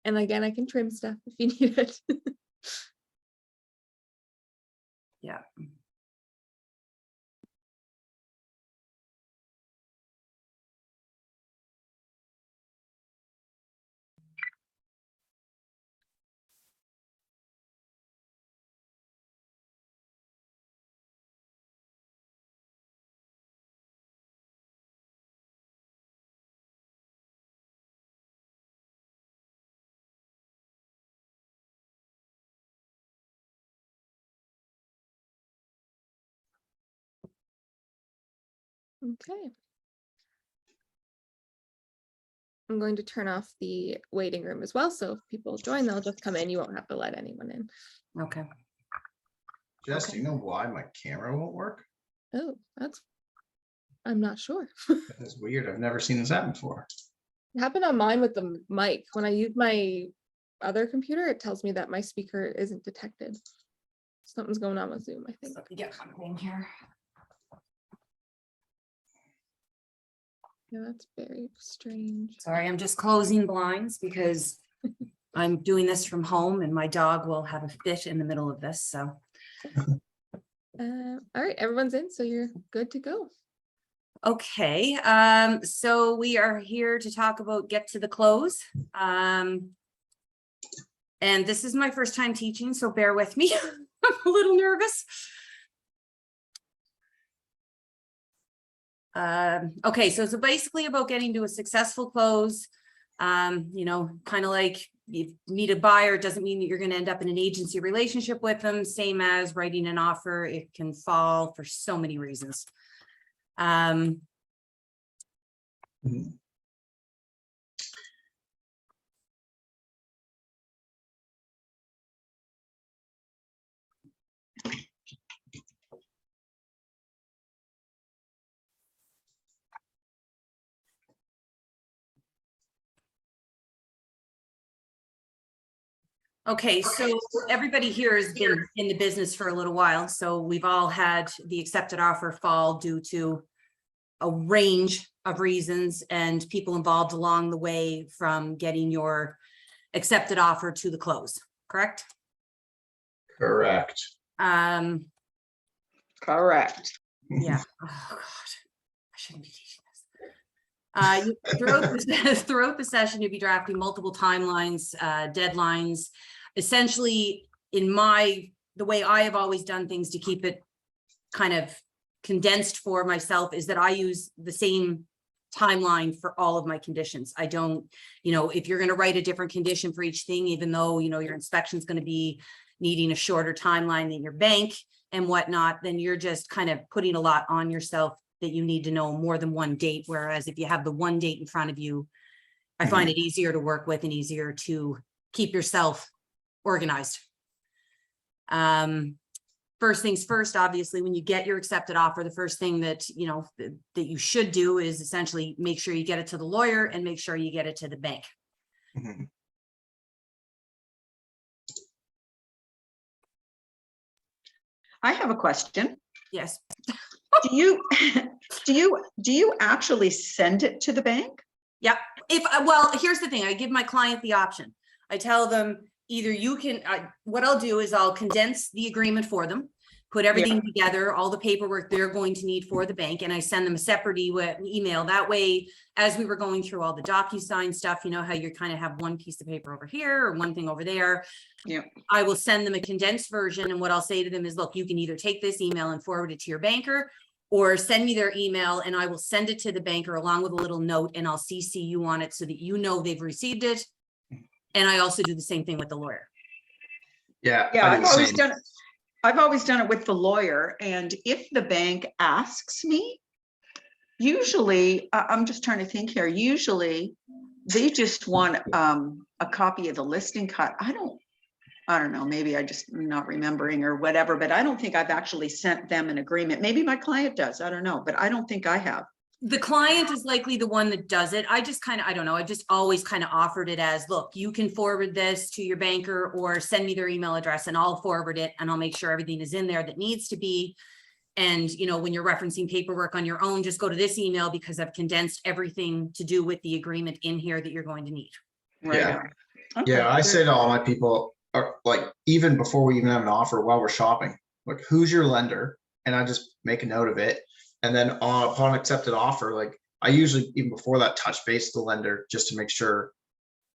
And again, I can trim stuff if you need it. Yeah. Okay. I'm going to turn off the waiting room as well. So if people join, they'll just come in. You won't have to let anyone in. Okay. Jess, Okay. do you know why my camera won't work? Oh, I'm not sure. That's weird. I've never seen this happen before. It happened on mine with the mic. When I use my other computer, it tells me that my speaker isn't detected. Something's going on with Zoom, I think. Let me get something here. Yeah, that's very strange. Sorry, I'm just closing blinds because I'm doing this from home and my dog will have a fit in the middle of this, so. All right, everyone's in, so you're good to go. Okay, so we are here to talk about get to the close. And this is my first time teaching, so bear with me. I'm a little nervous. Okay, so it's basically about getting to a successful close. You know, kind of like you meet a buyer, it doesn't mean that you're going to end up in an agency relationship with them, same as writing an offer. It can fall for so many reasons. Mhm. Okay, so everybody here has been in the business for a little while, so we've all had the accepted offer fall due to a range of reasons and people involved along the way from getting your accepted offer to the close, correct? Correct. Correct. Yeah. Oh God, I shouldn't be teaching this. Throughout the session, you'll be drafting multiple timelines, deadlines. Essentially, the way I have always done things to keep it kind of condensed for myself is that I use the same timeline for all of my conditions. I don't, you know, if you're going to write a different condition for each thing, even though, you know, your inspection is going to be needing a shorter timeline than your bank and whatnot, then you're just kind of putting a lot on yourself that you need to know more than one date. Whereas if you have the one date in front of you, I find it easier to work with and easier to keep yourself organized. First things first, obviously, when you get your accepted offer, the first thing that, you know, that you should do is essentially make sure you get it to the lawyer and make sure you get it to the bank. Mhm. I have a question. Yes. Do you actually send it to the bank? Yeah. Well, here's the thing. I give my client the option. I tell them either you can, what I'll do is I'll condense the agreement for them, put everything together, all the paperwork they're going to need for the bank, and I send them a separate email. That way, as we were going through all the DocuSign stuff, you know how you kind of have one piece of paper over here or one thing over there. Yeah. I will send them a condensed version, and what I'll say to them is, look, you can either take this email and forward it to your banker, or send me their email and I will send it to the banker along with a little note, and I'll CC you on it so that you know they've received it. And I also do the same thing with the lawyer. Yeah. Yeah, I do I've the always same. done it. I've always done it with the lawyer. And if the bank asks me, usually, I'm just trying to think here, usually they just want a copy of the listing cut. I don't know, maybe I just not remembering or whatever, but I don't think I've actually sent them an agreement. Maybe my client does, I don't know, but I don't think I have. The client is likely the one that does it. I just kind of, I don't know, I just always kind of offered it as, look, you can forward this to your banker or send me their email address and I'll forward it and I'll make sure everything is in there that needs to be. And, you know, when you're referencing paperwork on your own, just go to this email because I've condensed everything to do with the agreement in here that you're going to need. Right. Yeah. Okay, Yeah, I good. say to all my people, like, even before we even have an offer, while we're shopping, like, who's your lender? And I just make a note of it. And then upon accepted offer, like, I usually, even before that, touch base with the lender just to make sure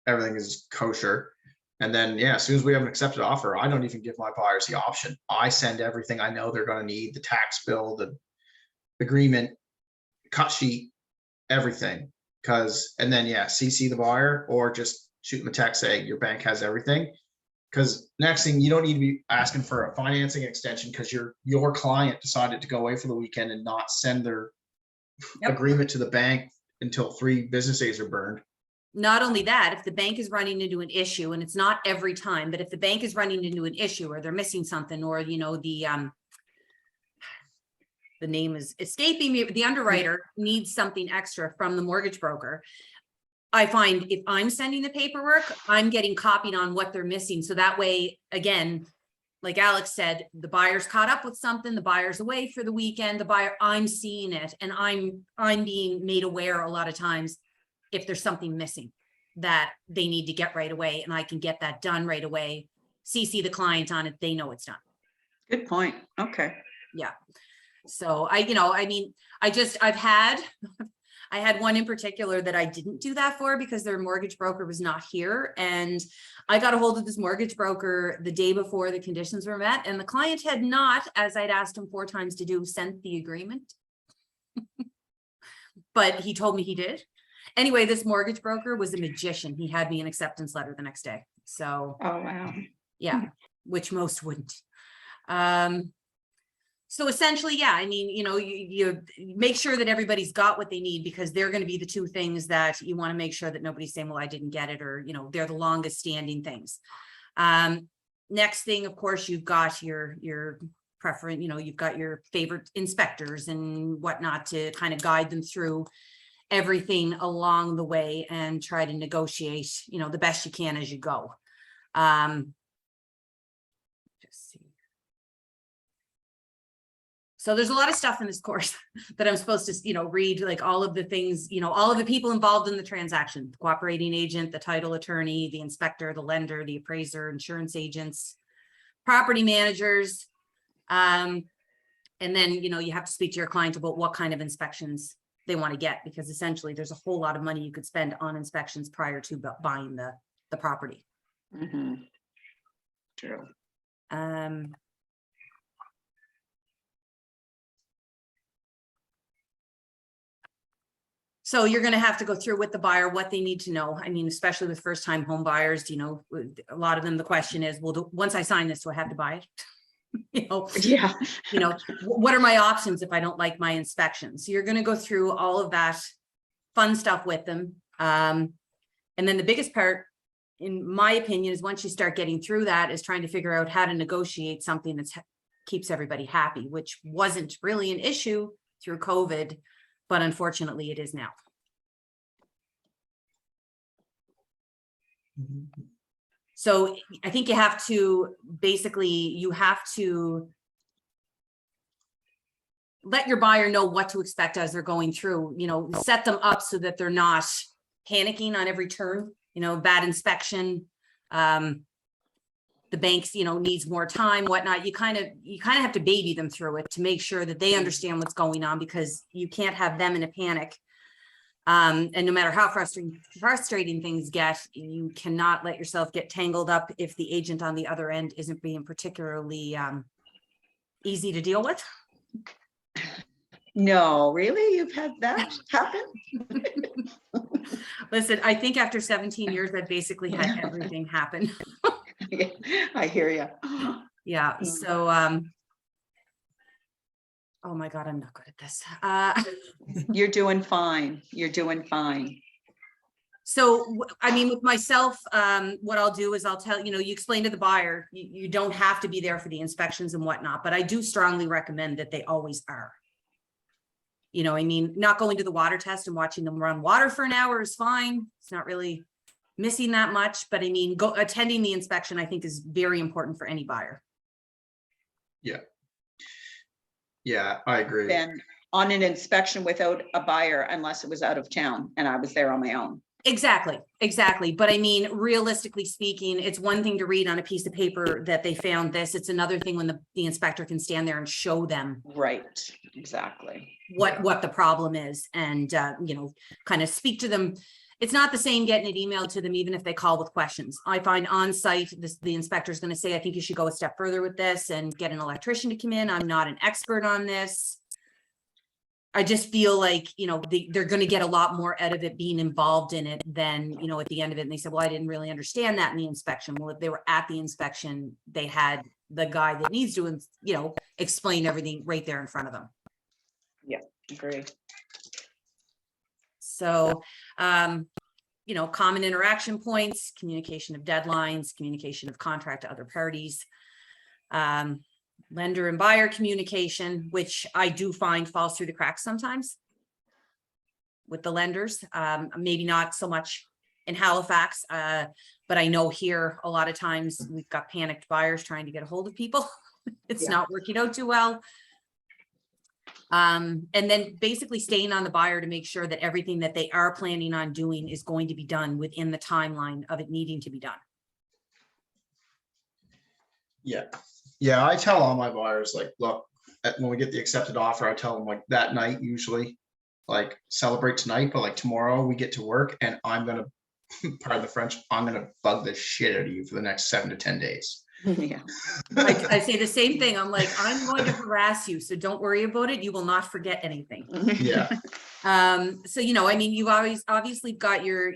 everything is kosher. And then, yeah, as soon as we have an accepted offer, I don't even give my buyers the option. I send everything I know they're gonna need, the tax bill, the agreement, cut sheet, everything. Cause, and then, yeah, CC the buyer or just shoot them a text saying your bank has everything. Cause next thing, you don't need to be asking for a financing extension because your client decided to go away for the weekend and not send their Yep. agreement to the bank until 3 business days are burned. Not only that, if the bank is running into an issue, and it's not every time, but if the bank is running into an issue or they're missing something, or, you know, the name is escaping me, the underwriter needs something extra from the mortgage broker. I find if I'm sending the paperwork, I'm getting copied on what they're missing. So that way, again, like Alex said, the buyer's caught up with something, the buyer's away for the weekend, the buyer, I'm seeing it, and I'm being made aware a lot of times if there's something missing that they need to get right away, and I can get that done right away. CC the client on it, they know it's done. Good point. Okay. Yeah. So I had one in particular that I didn't do that for because their mortgage broker was not here. And I got a hold of this mortgage broker the day before the conditions were met, and the client had not, as I'd asked him 4 times to do, sent the agreement. But he told me he did. Anyway, this mortgage broker was a magician. He had me an acceptance letter the next day. So Oh, wow. yeah, which most wouldn't. So essentially, yeah, I mean, you know, you make sure that everybody's got what they need, because they're going to be the 2 things that you want to make sure that nobody's saying, well, I didn't get it, or, you know, they're the longest standing things. Next thing, of course, you've got your preference, you know, you've got your favorite inspectors and whatnot to kind of guide them through everything along the way and try to negotiate, you know, the best you can as you go. Just see. So there's a lot of stuff in this course that I'm supposed to, you know, read, like all of the things, you know, all of the people involved in the transaction, the cooperating agent, the title attorney, the inspector, the lender, the appraiser, insurance agents, property managers. And then, you know, you have to speak to your client about what kind of inspections they want to get, because essentially there's a whole lot of money you could spend on inspections prior to buying the property. Mhm. True. So you're going to have to go through with the buyer what they need to know. I mean, especially with first time home buyers, you know, a lot of them, the question is, well, once I sign this, do I have to buy it? Yeah. You know, what are my options if I don't like my inspections? So you're going to go through all of that fun stuff with them. And then the biggest part, in my opinion, is once you start getting through that, is trying to figure out how to negotiate something that keeps everybody happy, which wasn't really an issue through COVID, but unfortunately it is now. So I think you have to let your buyer know what to expect as they're going through, you know, set them up so that they're not panicking on every turn, you know, bad inspection. The banks, you know, needs more time, whatnot. You kind of have to baby them through it to make sure that they understand what's going on, because you can't have them in a panic. And no matter how frustrating things get, you cannot let yourself get tangled up if the agent on the other end isn't being particularly easy to deal with. No, really? You've had that happen? Listen, I think after 17 years, I've basically had everything happen. I hear you. Yeah. Mm. So, oh my God, I'm not good at this. You're doing fine. You're doing fine. So, I mean, with myself, what I'll do is I'll tell, you know, you explain to the buyer, you don't have to be there for the inspections and whatnot, but I do strongly recommend that they always are. You know, I mean, not going to the water test and watching them run water for an hour is fine. It's not really missing that much, but I mean, attending the inspection, I think, is very important for any buyer. Yeah, I agree. Been on an inspection without a buyer unless it was out of town and I was there on my own. Exactly. But I mean, realistically speaking, it's one thing to read on a piece of paper that they found this. It's another thing when the inspector can stand there and show them Right, exactly. what the problem is and, kind of speak to them. It's not the same getting it emailed to them, even if they call with questions. I find on site, the inspector is going to say, I think you should go a step further with this and get an electrician to come in. I'm not an expert on this. I just feel like, they're going to get a lot more out of it being involved in it than, at the end of it. And they said, well, I didn't really understand that in the inspection. Well, if they were at the inspection, they had the guy that needs to, explain everything right there in front of them. Agree. So, common interaction points, communication of deadlines, communication of contract to other parties, lender and buyer communication, which I do find falls through the cracks sometimes with the lenders. Maybe not so much in Halifax, but I know here a lot of times we've got panicked buyers trying to get a hold of people. It's not working out too well. And then basically staying on the buyer to make sure that everything that they are planning on doing is going to be done within the timeline of it needing to be done. Yeah, I tell all my buyers, like, look, when we get the accepted offer, I tell them like that night, usually, like, celebrate tonight, but like tomorrow we get to work and I'm gonna, pardon the French, I'm gonna bug the shit out of you for the next 7 to 10 days. Yeah. I say the same thing. I'm like, I'm going to harass you, so don't worry about it. You will not forget anything. Yeah. So, you've always obviously got your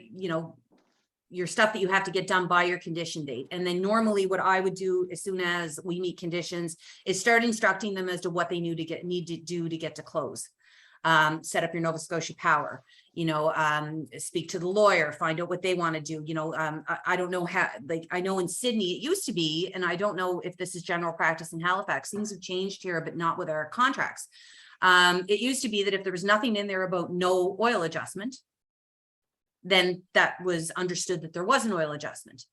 stuff that you have to get done by your condition date. And then normally what I would do as soon as we meet conditions is start instructing them as to what they need to do to get to close. Set up your Nova Scotia Power, speak to the lawyer, find out what they want to do. I don't know how, I know in Sydney, it used to be, and I don't know if this is general practice in Halifax, things have changed here, but not with our contracts. It used to be that if there was nothing in there about no oil adjustment, then that was understood that there was an oil adjustment.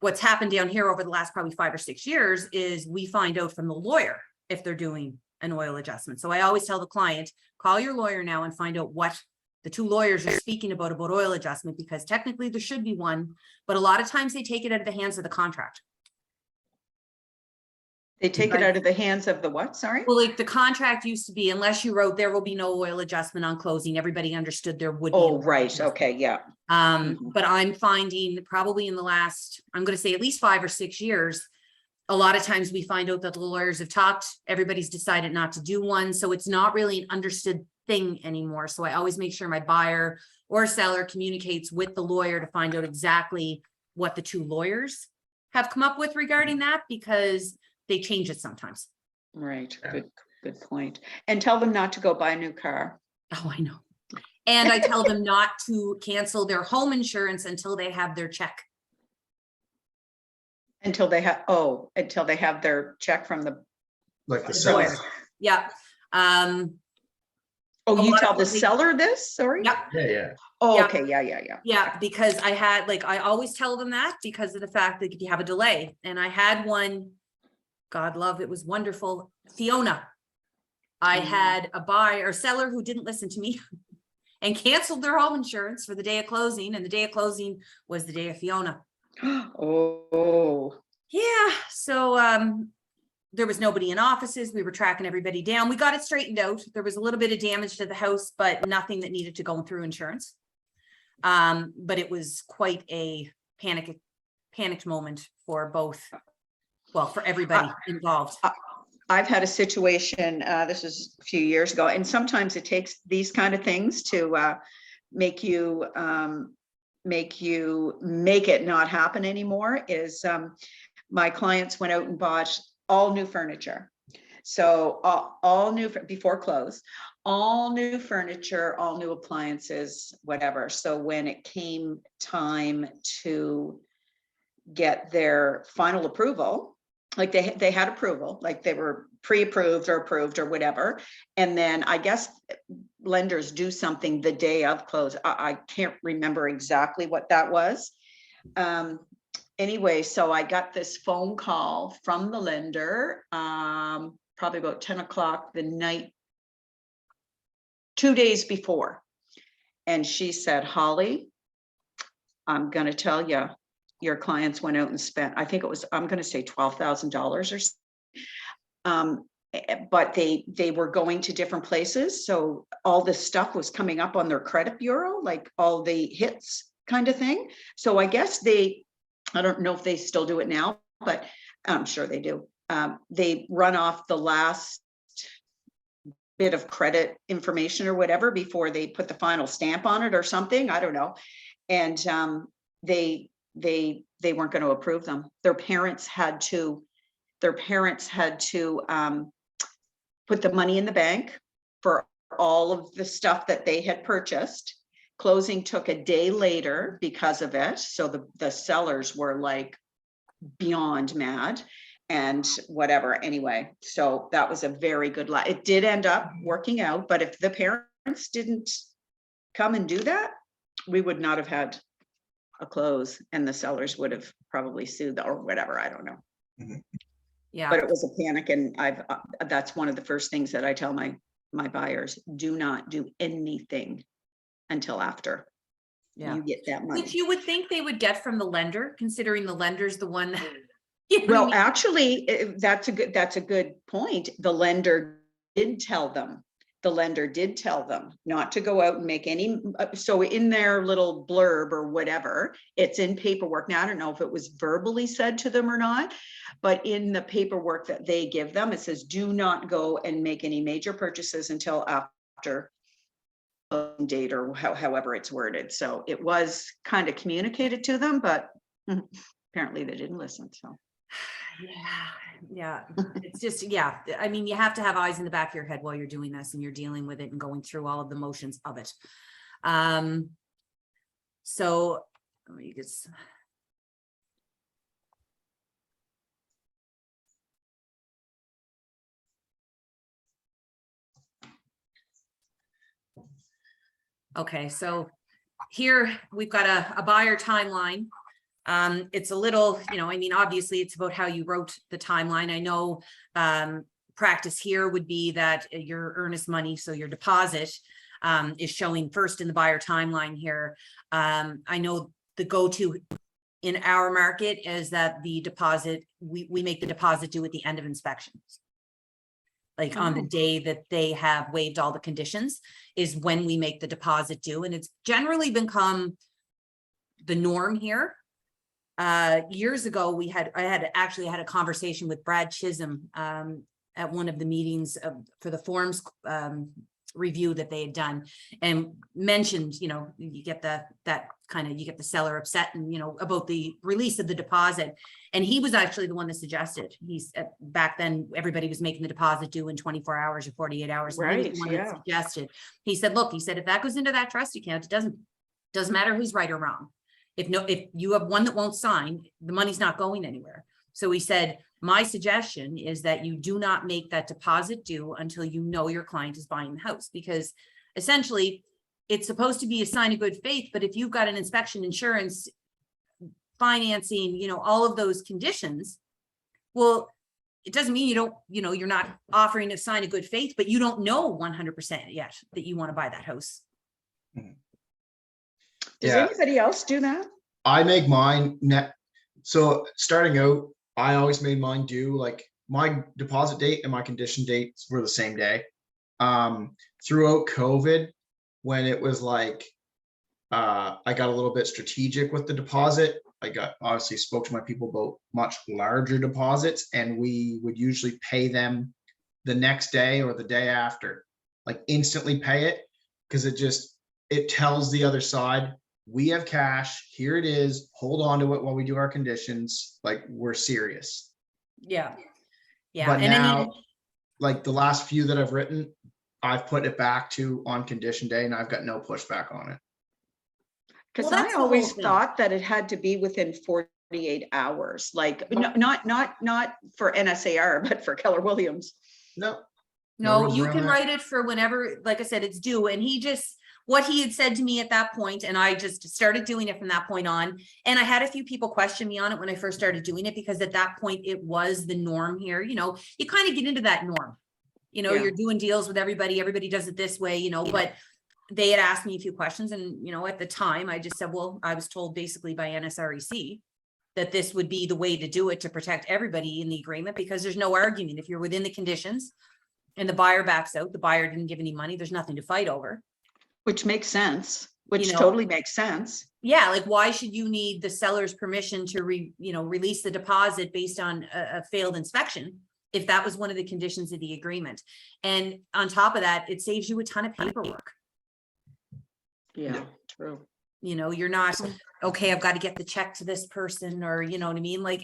What's happened down here over the last probably 5 or 6 years is we find out from the lawyer if they're doing an oil adjustment. So I always tell the client, call your lawyer now and find out what the 2 lawyers are speaking about oil adjustment, because technically there should be one, but a lot of times they take it out of the hands of the contract. They take it out of the hands of the what? Sorry? Well, like the contract used to be, unless you wrote there will be no oil adjustment on closing, everybody understood there would be. Oh, right. Okay. Yeah. But I'm finding probably in the last, I'm going to say at least 5 or 6 years, a lot of times we find out that the lawyers have talked, everybody's decided not to do one. So it's not really an understood thing anymore. So I always make sure my buyer or seller communicates with the lawyer to find out exactly what the 2 lawyers have come up with regarding that, because they change it sometimes. Right. Good point. And tell them not to go buy a new car. Oh, I know. And I tell them not to cancel their home insurance until they have their check. Until they have their check from the Like the lawyer. seller. Yeah. Oh, A you lot tell of the people- seller this? Sorry. Yeah. Yeah. Oh, Yeah. okay. Yeah. Yeah, because I always tell them that because of the fact that if you have a delay, and I had one, God love, it was wonderful. Fiona. I had a buyer or seller who didn't listen to me and canceled their home insurance for the day of closing. And the day of closing was the day of Fiona. Oh. Yeah. So, there was nobody in offices. We were tracking everybody down. We got it straightened out. There was a little bit of damage to the house, but nothing that needed to go through insurance. But it was quite a panicked moment for both, well, for everybody involved. I've had a situation, this was a few years ago, and sometimes it takes these kind of things to make it not happen anymore, is my clients went out and bought all new furniture. So all new, before close, all new furniture, all new appliances, whatever. So when it came time to get their final approval, like they had approval, like they were pre-approved or approved or whatever. And then I guess lenders do something the day of close. I can't remember exactly what that was. Anyway, so I got this phone call from the lender, probably about 10 o'clock the night, 2 days before. And she said, Holly, I'm gonna tell you, your clients went out and spent, I think it was, I'm gonna say $12,000 or but they were going to different places. So all this stuff was coming up on their credit bureau, like all the hits kind of thing. So I guess I don't know if they still do it now, but I'm sure they do. They run off the last bit of credit information or whatever before they put the final stamp on it or something. I don't know. And they weren't going to approve them. Their parents had to put the money in the bank for all of the stuff that they had purchased. Closing took a day later because of it. So the sellers were like beyond mad and whatever. Anyway, so that was a very good it did end up working out, but if the parents didn't come and do that, we would not have had a close, and the sellers would have probably sued or whatever. I don't know. Yeah. But it was a panic, and that's one of the first things that I tell my buyers: do not do anything until after Yeah. you get that money. Which you would think they would get from the lender, considering the lender's the one. You know what I Well, mean? actually, that's a good point. The lender did tell them not to go out and make any, so in their little blurb or whatever, it's in paperwork. Now, I don't know if it was verbally said to them or not, but in the paperwork that they give them, it says, do not go and make any major purchases until after date, or however it's worded. So it was kind of communicated to them, but apparently they didn't listen. So Yeah, it's just, yeah, I mean, you have to have eyes in the back of your head while you're doing this and you're dealing with it and going through all of the motions of it. So let me just. Okay, so here we've got a buyer timeline. It's a little, I mean, obviously it's about how you wrote the timeline. I know practice here would be that your earnest money, so your deposit is showing first in the buyer timeline here. I know the go-to in our market is that the deposit, we make the deposit due at the end of inspections. Like on the day that they have waived all the conditions is when we make the deposit due. And it's generally become the norm here. Years ago, I actually had a conversation with Brad Chisholm at one of the meetings for the forms review that they had done, and mentioned, you get you get the seller upset and, about the release of the deposit. And he was actually the one that suggested, back then everybody was making the deposit due in 24 hours or 48 hours. And he was the one that suggested, he said, look, if that goes into that trust account, it doesn't matter who's right or wrong. If you have one that won't sign, the money's not going anywhere. So he said, my suggestion is that you do not make that deposit due until you know your client is buying the house, because essentially it's supposed to be a sign of good faith. But if you've got an inspection, insurance, financing, all of those conditions, well, it doesn't mean you're not offering a sign of good faith, but you don't know 100% yet that you want to buy that house. does anybody else do that? I make mine so starting out, I always made mine due, like my deposit date and my condition dates were the same day. Throughout COVID, when it was like, I got a little bit strategic with the deposit. Obviously spoke to my people about much larger deposits, and we would usually pay them the next day or the day after, like instantly pay it, because it tells the other side, we have cash, here it is, hold on to it while we do our conditions, like we're serious. Yeah. But And now, I mean, like the last few that I've written, I've put it back to on condition day, and I've got no pushback on it. Because Well, that's I the always whole thing. thought that it had to be within 48 hours, like not for NSAR, but for Keller Williams. No. no, rules you around can that. write it for whenever, like I said, it's due. And what he had said to me at that point, and I just started doing it from that point on. And I had a few people question me on it when I first started doing it, because at that point it was the norm here. You kind of get into that norm. Yeah. You're doing deals with everybody does it this way, but they had asked me a few questions, and, you know, at the time, I just said, well, I was told basically by NSREC that this would be the way to do it to protect everybody in the agreement, because there's no argument. If you're within the conditions and the buyer backs out, the buyer didn't give any money, there's nothing to fight over. Which makes sense, which know, totally makes sense. Yeah, like, why should you need the seller's permission to release the deposit based on a failed inspection, if that was one of the conditions of the agreement? And on top of that, it saves you a ton of paperwork. Yeah, true. You know, you're not, okay, I've got to get the check to this person, or, you know what I mean? Like,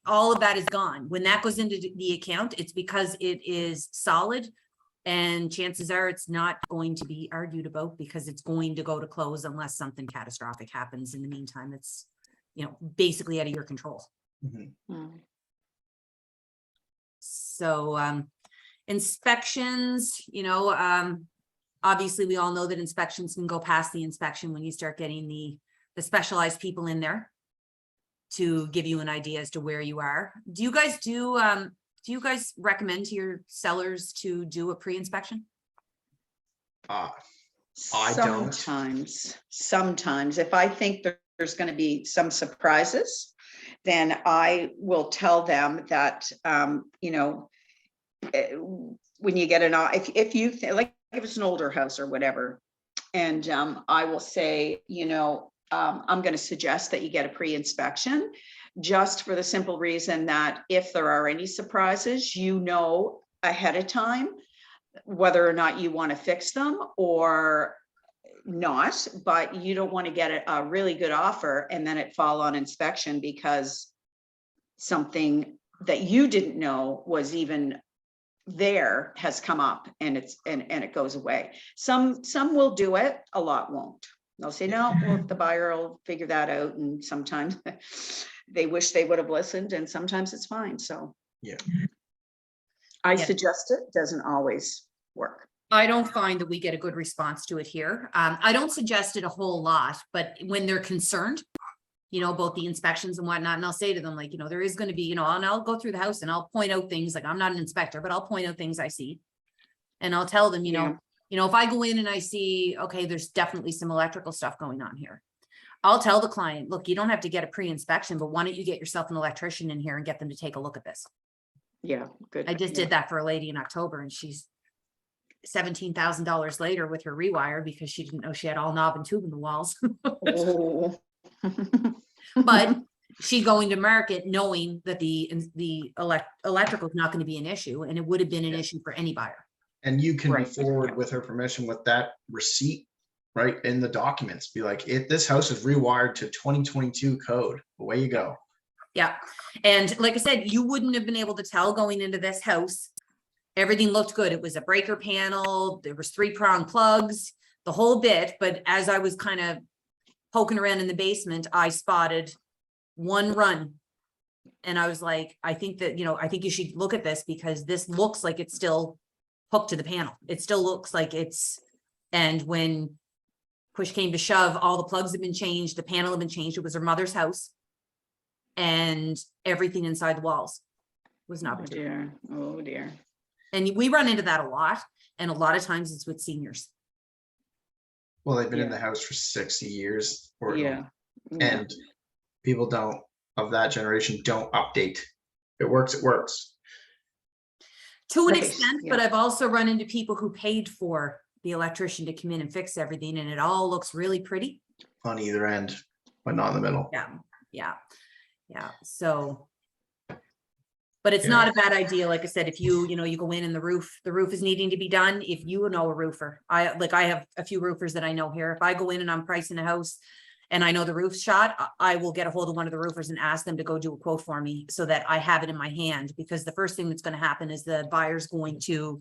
all of that is gone. When that goes into the account, it's because it is solid, and chances are it's not going to be argued about, because it's going to go to close unless something catastrophic happens. In the meantime, it's, you know, basically out of your control. Mhm. Mm. So, inspections, you know, obviously we all know that inspections can go past the inspection when you start getting the specialized people in there to give you an idea as to where you are. Do you guys recommend to your sellers to do a pre-inspection? I don't. Sometimes, if I think there's going to be some surprises, then I will tell them that, you know, when you get if you like, if it's an older house or whatever, and I will say, you know, I'm going to suggest that you get a pre-inspection, just for the simple reason that if there are any surprises, you know ahead of time whether or not you want to fix them or not, but you don't want to get a really good offer and then it fall on inspection because something that you didn't know was even there has come up, and it goes away. Some will do it, a lot won't. They'll say, no, well, the buyer will figure that out. And sometimes they wish they would have listened, and sometimes it's fine. So Yeah. I Yeah. suggest it, doesn't always work. I don't find that we get a good response to it here. I don't suggest it a whole lot, but when they're concerned, you know, about the inspections and whatnot, and I'll say to them, like, you know, there is going to be, you know, and I'll go through the house and I'll point out things, like, I'm not an inspector, but I'll point out things I see. And I'll tell them, you know, if I go in and I see, okay, there's definitely some electrical stuff going on here, I'll tell the client, look, you don't have to get a pre-inspection, but why don't you get yourself an electrician in here and get them to take a look at this? Yeah, good. I just did that for a lady in October, and she's $17,000 later with her rewire because she didn't know she had all knob and tube in the walls. Oh. But she's going to market knowing that the electrical is not going to be an issue, and it would have been an issue for any buyer. And you can Right. move forward with her permission with that receipt, right, in the documents. Be like, this house is rewired to 2022 code. Away you go. Yeah. And like I said, you wouldn't have been able to tell going into this house. Everything looked good. It was a breaker panel. There was 3-prong plugs, the whole bit. But as I was kind of poking around in the basement, I spotted one run. And I was like, I think that, you know, I think you should look at this, because this looks like it's still hooked to the panel. It still looks like it's, and when push came to shove, all the plugs have been changed. The panel had been changed. It was her mother's house. And everything inside the walls was not. Oh dear. Oh dear. And we run into that a lot. And a lot of times it's with seniors. Well, they've been in Yeah. the house for 60 years or Yeah. and people of that generation don't update. It works, it works. To an Right, extent, yeah. but I've also run into people who paid for the electrician to come in and fix everything, and it all looks really pretty. On either end, but not in the middle. Yeah. So, but it's not a bad idea. Like I said, if you go in and the roof is needing to be done. If you know a roofer, I have a few roofers that I know here. If I go in and I'm pricing a house and I know the roof's shot, I will get a hold of one of the roofers and ask them to go do a quote for me so that I have it in my hand, because the first thing that's going to happen is the buyer's going to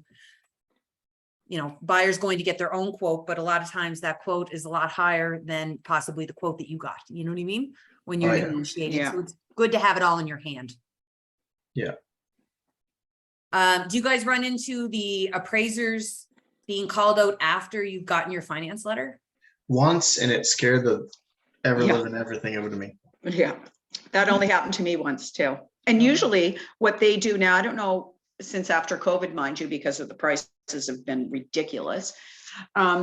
get their own quote, but a lot of times that quote is a lot higher than possibly the quote that you got. You know what I mean? When you're Oh, yeah. negotiating. Yeah. So it's good to have it all in your hand. Yeah. Do you guys run into the appraisers being called out after you've gotten your finance letter? Once, and it scared the ever living everything out of me. Yeah, that only happened to me once too. And usually what they do now, I don't know, since after COVID, mind you, because of the prices have been ridiculous.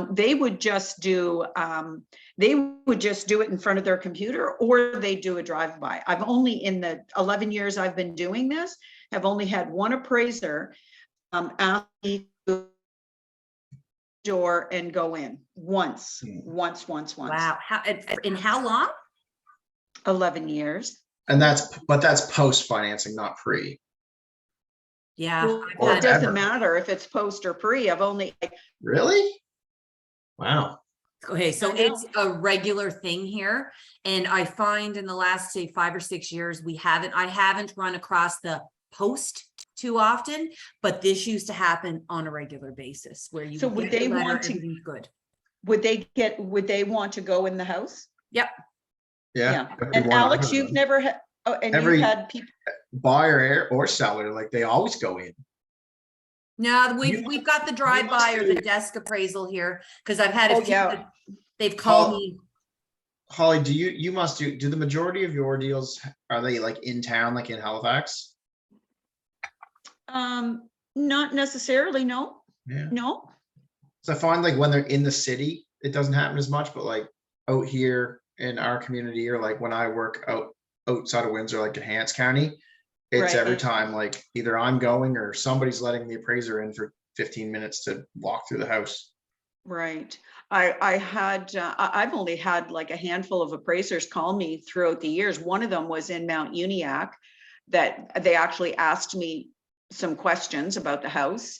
They would just do it in front of their computer, or they do a drive-by. I've only, in the 11 years I've been doing this, have only had one appraiser ask me to door and go in once. Wow. In how long? 11 years. And that's post financing, not pre. Yeah. Well, I've Or it had- doesn't ever. matter if it's post or pre. I've only, Really? Wow. Okay, so I know. it's a regular thing here. And I find in the last, say, 5 or 6 years, I haven't run across the post too often, but this used to happen on a regular basis where you So would would get they the letter, want to- everything's good. would they want to go in the house? Yep. Yeah. And everyone I've Alex, ever you've done. never had, oh, and Every- you've had people, Buyer or seller, like they always go in. No, You- we've got the drive-by or the desk appraisal here, because I've had Oh, a few yeah. that they've called Paul- me. Holly, you must do the majority of your deals, are they like in town, like in Halifax? not necessarily, no, Yeah. no. So I find like when they're in the city, it doesn't happen as much, but like out here in our community, or like when I work outside of Windsor, like in Hants County, it's every Right. time like either I'm going or somebody's letting the appraiser in for 15 minutes to walk through the house. Right. I've only had like a handful of appraisers call me throughout the years. One of them was in Mount Uniac, that they actually asked me some questions about the house,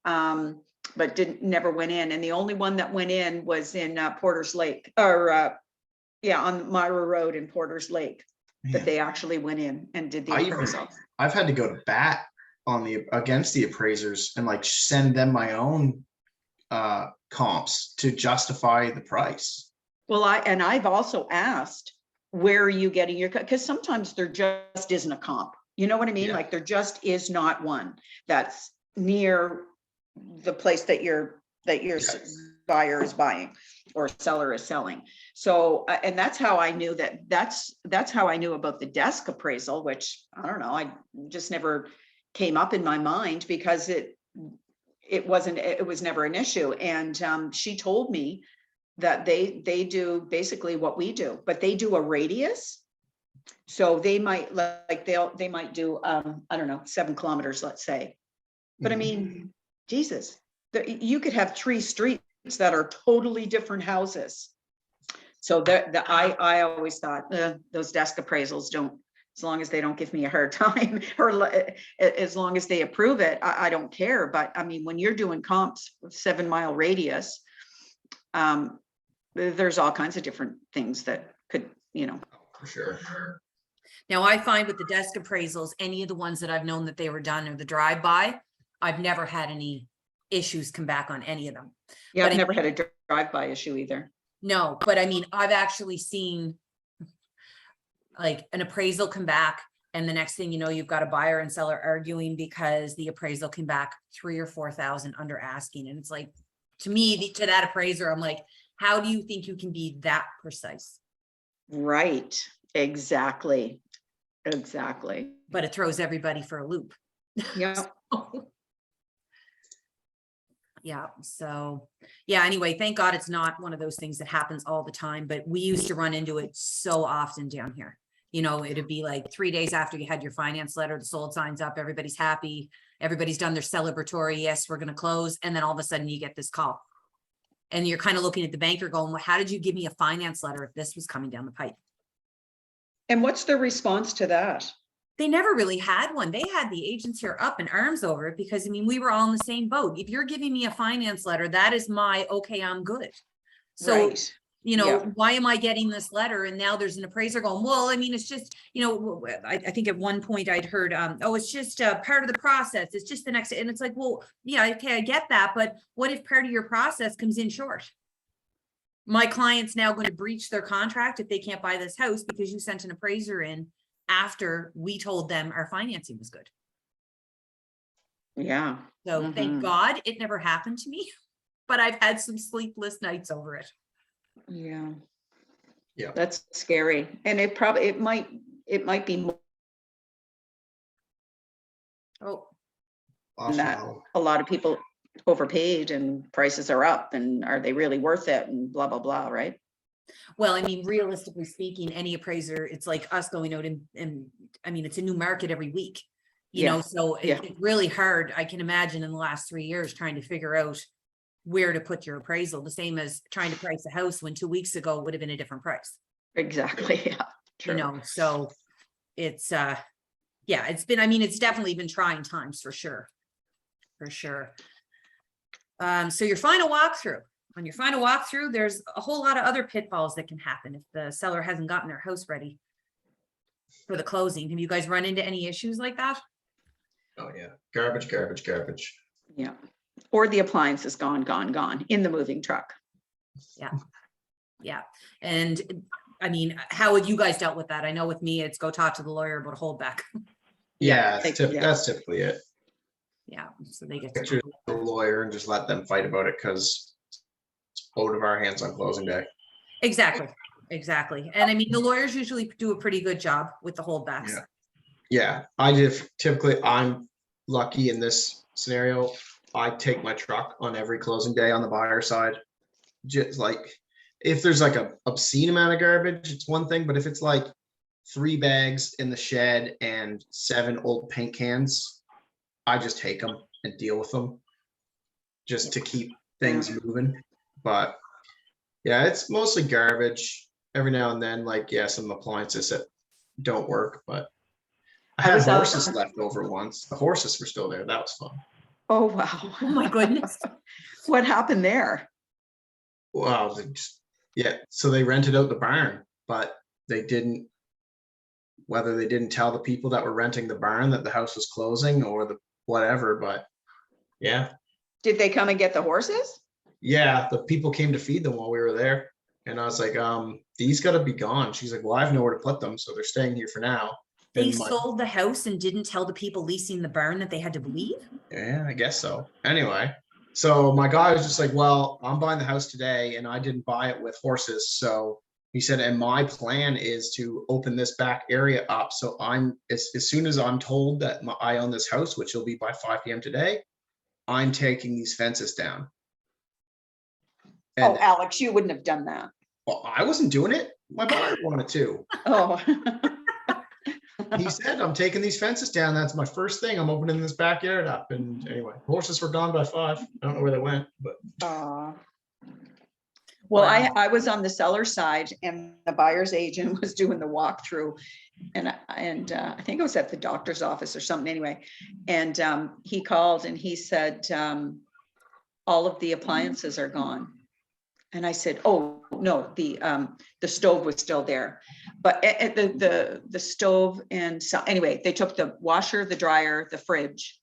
but never went in. And the only one that went in was in Porter's Lake, or on Myra Road in Porter's Lake, that Man, they actually went in and did the I even- appraisal. I've had to go to bat against the appraisers and like send them my own comps to justify the price. Well, I've also asked, where are you getting your, because sometimes there just isn't a comp. You know what I mean? Yeah. Like there just is not one that's near the place that your buyer is buying or seller is selling. So, and that's how I knew that's how I knew about the desk appraisal, which I don't know, I just never came up in my mind because it was never an issue. And she told me that they do basically what we do, but they do a radius. So they might they might do, I don't know, 7 kilometers, let's say. But I mean, Jesus, you could have 3 streets that are totally different houses. So I always thought those desk appraisals don't, as long as they don't give me a hard time, or as long as they approve it, I don't care. But I mean, when you're doing comps with 7-mile radius, there's all kinds of different things that could, For sure. Now I find with the desk appraisals, any of the ones that I've known that they were done or the drive-by, I've never had any issues come back on any of them. yeah, But I've I- never had a drive-by issue either. No, but I mean, I've actually seen like an appraisal come back, and the next thing you know, you've got a buyer and seller arguing because the appraisal came back 3,000 or 4,000 under asking. And it's like, to me, to that appraiser, I'm like, how do you think you can be that precise? Right, exactly. But it throws everybody for a loop. Yeah. Yeah, so, yeah, anyway, thank God it's not one of those things that happens all the time, but we used to run into it so often down here. You know, it'd be like 3 days after you had your finance letter, the sold signs up, everybody's happy, everybody's done their celebratory, yes, we're gonna close, and then all of a sudden you get this call. And you're kind of looking at the banker going, well, how did you give me a finance letter if this was coming down the pipe? And what's the response to that? They never really had one. They had the agents here up in arms over it because, I mean, we were all in the same boat. If you're giving me a finance letter, that is my, okay, I'm good. So, Right. you know, Yeah. why am I getting this letter? And now there's an appraiser going, well, I mean, it's just, you know, I think at one point I'd heard, oh, it's just part of the process. It's just the next, and it's like, well, yeah, okay, I get that. But what if part of your process comes in short? My client's now going to breach their contract if they can't buy this house because you sent an appraiser in after we told them our financing was good. Yeah. So thank Mhm. God it never happened to me, but I've had some sleepless nights over it. Yeah. Yeah. That's scary. And it might be more Oh, Lost that. my- a lot of people overpaid and prices are up and are they really worth it and blah, blah, blah, right? Well, I mean, realistically speaking, any appraiser, it's like us going out and I mean, it's a new market every week. You know, Yeah, so yeah. it's really hard, I can imagine in the last 3 years trying to figure out where to put your appraisal, the same as trying to price a house when 2 weeks ago would have been a different price. Exactly, yeah, You true. know, so it's yeah, it's been, I mean, it's definitely been trying times for sure. For sure. So your final walkthrough, on your final walkthrough, there's a whole lot of other pitfalls that can happen if the seller hasn't gotten their house ready for the closing. Have you guys run into any issues like that? Oh, yeah. Garbage, garbage, garbage. Yeah. Or the appliance is gone, gone, gone in the moving truck. Yeah. And I mean, how have you guys dealt with that? I know with me, it's go talk to the lawyer about a holdback. Yeah, yeah. that's typically it. Yeah, so they get Get to, to the lawyer and just let them fight about it because it's out of our hands on closing day. exactly, exactly. And I mean, the lawyers usually do a pretty good job with the holdbacks. Yeah. Yeah, I just typically, I'm lucky in this scenario. I take my truck on every closing day on the buyer side. Just like, if there's like a obscene amount of garbage, it's one thing, but if it's like 3 bags in the shed and 7 old paint cans, I just take them and deal with them just to keep things moving. But yeah, it's mostly garbage. Every now and then, like, yeah, some appliances that don't work, but I had was out- horses left over once. The horses were still there. That was fun. Oh, wow. Oh my goodness. What happened there? Wow. Yeah. So they rented out the barn, but they didn't, whether they didn't tell the people that were renting the barn that the house was closing or the whatever, but yeah. Did they come and get the horses? Yeah. The people came to feed them while we were there. And I was like, these gotta be gone. She's like, well, I have nowhere to put them. So they're staying here for now. They And my- sold the house and didn't tell the people leasing the barn that they had to leave? Yeah, I guess so. Anyway, so my guy was just like, well, I'm buying the house today and I didn't buy it with horses. So he said, and my plan is to open this back area up. So I'm, as soon as I'm told that I own this house, which will be by 5 p.m. today, I'm taking these fences down. And Oh, Alex, you wouldn't have done that. well, I wasn't doing it. My buyer wanted to. Oh. He said, I'm taking these fences down. That's my first thing. I'm opening this backyard up. And anyway, horses were gone by 5. I don't know where they went, but Aw. Well, Wow. I was on the seller side and the buyer's agent was doing the walkthrough. And I think it was at the doctor's office or something anyway. And he called and he said, all of the appliances are gone. And I said, oh, no, the stove was still there. But the stove and so, anyway, they took the washer, the dryer, the fridge,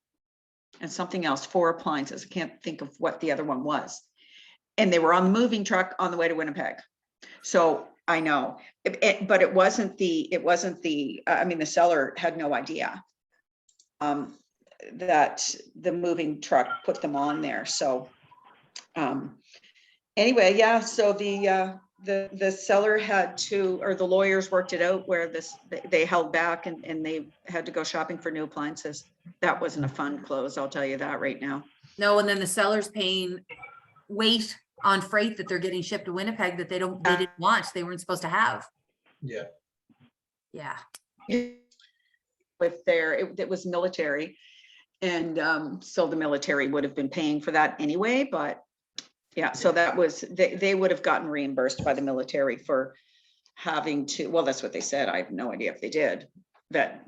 and something else, 4 appliances. I can't think of what the other one was. And they were on the moving truck on the way to Winnipeg. So I know, but it wasn't the, I mean, the seller had no idea that the moving truck put them on there. So anyway, yeah, so the seller had to, or the lawyers worked it out where they held back and they had to go shopping for new appliances. That wasn't a fun close, I'll tell you that right now. No, and then the seller's paying weight on freight that they're getting shipped to Winnipeg that they didn't want, they weren't supposed to have. yeah. Yeah. With it was military. And so the military would have been paying for that anyway, but yeah, so that was, they would have gotten reimbursed by the military for having to, well, that's what they said. I have no idea if they did, that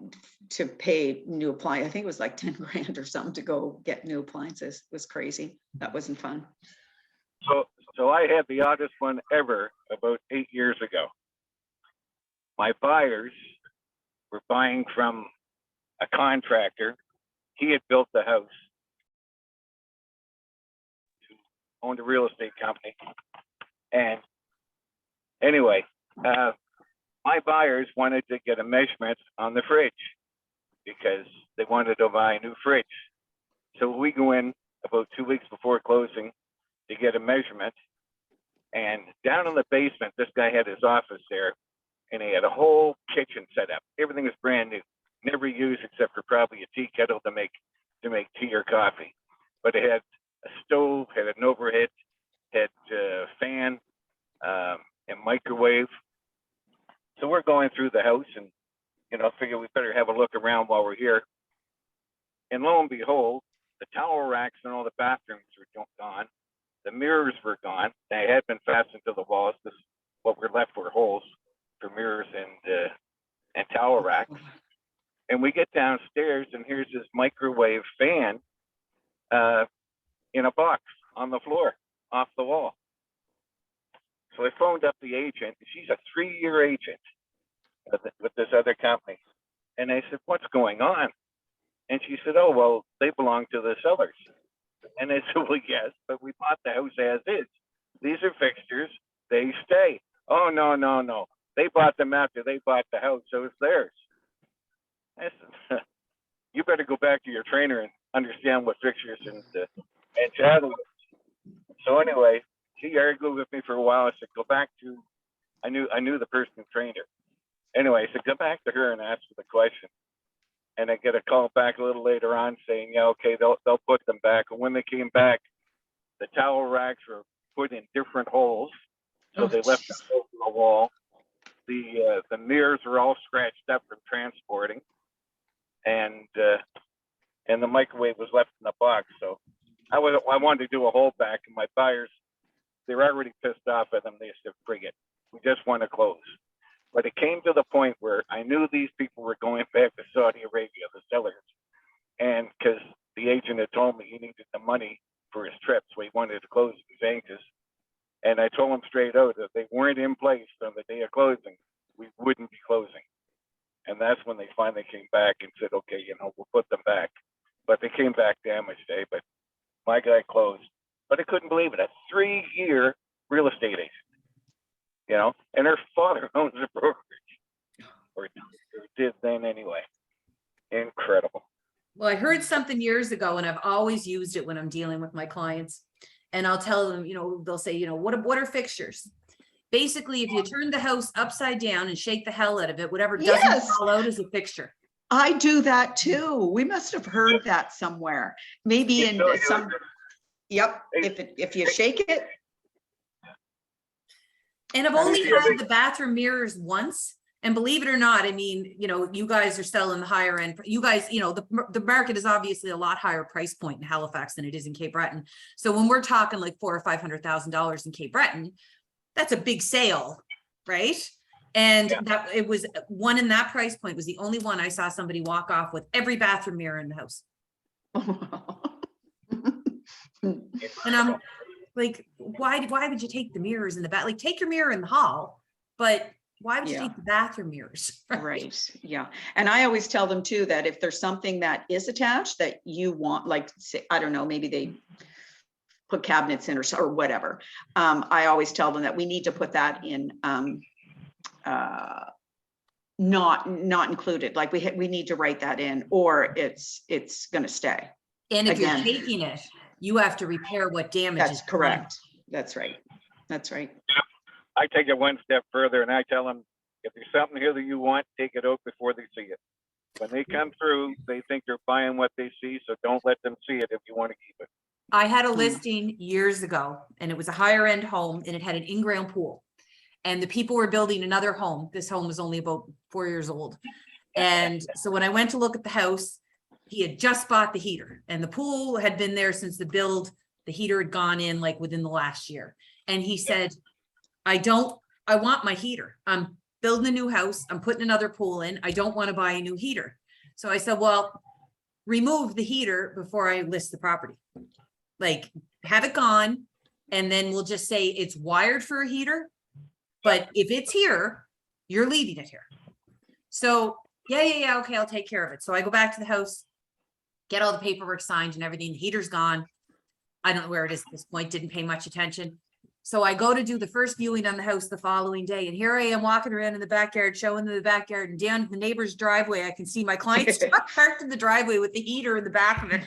to pay new appliance. I think it was like 10 grand or something to go get new appliances. It was crazy. That wasn't fun. So I had the oddest one ever about 8 years ago. My buyers were buying from a contractor. He had built the house, owned a real estate company. And anyway, my buyers wanted to get a measurement on the fridge because they wanted to buy a new fridge. So we go in about 2 weeks before closing to get a measurement. And down in the basement, this guy had his office there, and he had a whole kitchen set up. Everything was brand new, never used except for probably a tea kettle to make tea or coffee. But it had a stove, had an overhead, had fan, and microwave. So we're going through the house and, figure we better have a look around while we're here. And lo and behold, the towel racks and all the bathrooms were gone. The mirrors were gone. They had been fastened to the walls. What were left were holes for mirrors and towel racks. And we get downstairs and here's this microwave fan in a box on the floor off the wall. So I phoned up the agent. She's a 3-year agent with this other company. And I said, what's going on? And she said, oh, well, they belong to the sellers. And I said, well, yes, but we bought the house as is. These are fixtures. They stay. Oh, no. They bought them after they bought the house, so it's theirs. I said, you better go back to your trainer and understand what fixtures and chattel is. So anyway, she argued with me for a while. I said, go back to, I knew the person who trained her. Anyway, I said, go back to her and ask her the question. And I get a call back a little later on saying, yeah, okay, they'll put them back. And when they came back, the towel racks were put in different holes. So Oh, they left them over the wall. The mirrors were all scratched up from transporting. And the microwave was left in the box. So I wanted to do a holdback, and my buyers, they were already pissed off at them. They said, bring it. We just want to close. But it came to the point where I knew these people were going back to Saudi Arabia, the sellers. And because the agent had told me he needed the money for his trip, so he wanted to close. He was anxious. And I told him straight out that if they weren't in place on the day of closing, we wouldn't be closing. And that's when they finally came back and said, okay, we'll put them back. But they came back damaged, but my guy closed. But I couldn't believe it. A 3-year real estate agent. And her father owns a brokerage, or did then anyway. Incredible. Well, I heard something years ago, and I've always used it when I'm dealing with my clients. And I'll tell them, they'll say, what are fixtures? Basically, if you turn the house upside down and shake the hell out of it, whatever doesn't Yes. fall out is a fixture. I do that too. We must have heard that somewhere. Maybe in some, yep, if you shake it. And I've only had the bathroom mirrors once. And believe it or not, I mean, you guys are selling the higher end. You guys, the market is obviously a lot higher price point in Halifax than it is in Cape Breton. So when we're talking like $400,000 or $500,000 in Cape Breton, that's a big sale, right? And that it was one in that price point was the only one I saw somebody walk off with every bathroom mirror in the house. And I'm like, why would you take the mirrors in the bath? Like, take your mirror in the hall, but why would you take the bathroom mirrors? Right. Yeah. And I always tell them too, that if there's something that is attached that you want, like, say, I don't know, maybe they put cabinets in or whatever. I always tell them that we need to put that in, not included. Like we need to write that in, or it's going to stay. And if Again. you're taking it, you have to repair what damage That's is done. correct. That's right. That's right. I take it one step further and I tell them, if there's something here that you want, take it out before they see it. When they come through, they think they're buying what they see, so don't let them see it if you want to keep it. I had a listing years ago, and it was a higher end home, and it had an in-ground pool. And the people were building another home. This home was only about 4 years old. And so when I went to look at the house, he had just bought the heater, and the pool had been there since the build. The heater had gone in like within the last year. And he said, I want my heater. I'm building a new house. I'm putting another pool in. I don't want to buy a new heater. So I said, well, remove the heater before I list the property. Like, have it gone, and then we'll just say it's wired for a heater. But if it's here, you're leaving it here. So yeah, okay, I'll take care of it. So I go back to the house, get all the paperwork signed and everything. The heater's gone. I don't know where it is at this point, didn't pay much attention. So I go to do the first viewing on the house the following day. And here I am walking around in the backyard, showing them the backyard, and down the neighbor's driveway, I can see my client's truck parked in the driveway with the heater in the back of it.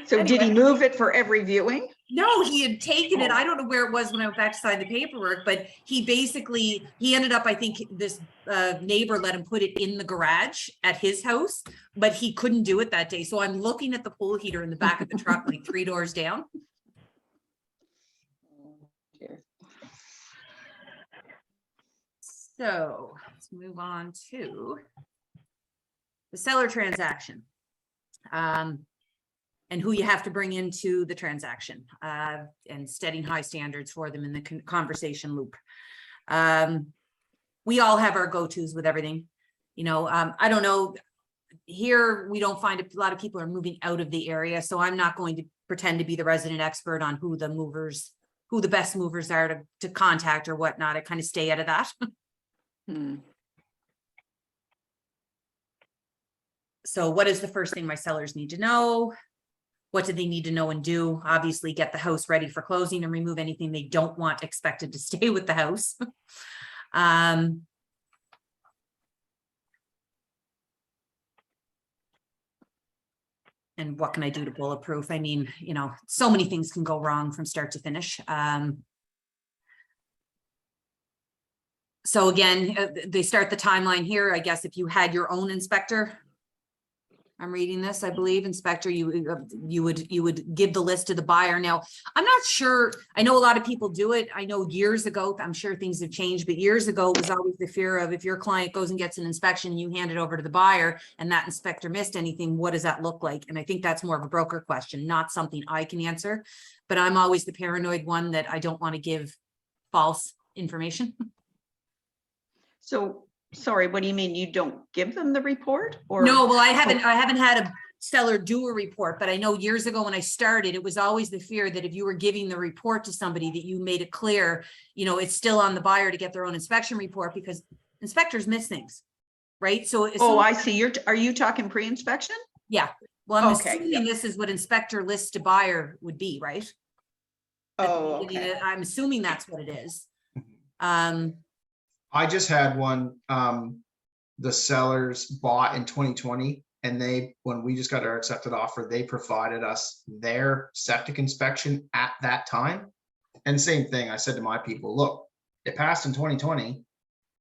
So did he move it for every viewing? No, he had taken it. I don't know where it was when I went back to sign the paperwork, but he ended up, I think this neighbor let him put it in the garage at his house, but he couldn't do it that day. So I'm looking at the pool heater in the back of the truck, like 3 doors down. So let's move on to the seller transaction. And who you have to bring into the transaction, and setting high standards for them in the conversation loop. We all have our go-tos with everything. You know, I don't know, here we don't find a lot of people are moving out of the area, so I'm not going to pretend to be the resident expert on who the best movers are to contact or whatnot. I kind of stay out of that. So what is the first thing my sellers need to know? What do they need to know and do? Obviously, get the house ready for closing and remove anything they don't want expected to stay with the house. And what can I do to bulletproof? I mean, you know, so many things can go wrong from start to finish. So again, they start the timeline here. I guess if you had your own inspector, I'm reading this, I believe, inspector, you would give the list to the buyer. Now, I'm not sure, I know a lot of people do it. I know years ago, I'm sure things have changed, but years ago it was always the fear of if your client goes and gets an inspection and you hand it over to the buyer and that inspector missed anything, what does that look like? And I think that's more of a broker question, not something I can answer, but I'm always the paranoid one that I don't want to give false information. So, sorry, what do you mean? You don't give them the report or? No, well, I haven't had a seller do a report, but I know years ago when I started, it was always the fear that if you were giving the report to somebody that you made it clear, you know, it's still on the buyer to get their own inspection report because inspectors miss things, right? So. Oh, I see. Are you talking pre-inspection? Yeah. Well, I'm Okay, assuming yeah. this is what inspector list to buyer would be, right? At the Oh, beginning, okay. I'm assuming that's what it is. I just had one, the sellers bought in 2020 and when we just got our accepted offer, they provided us their septic inspection at that time. And same thing, I said to my people, look, it passed in 2020,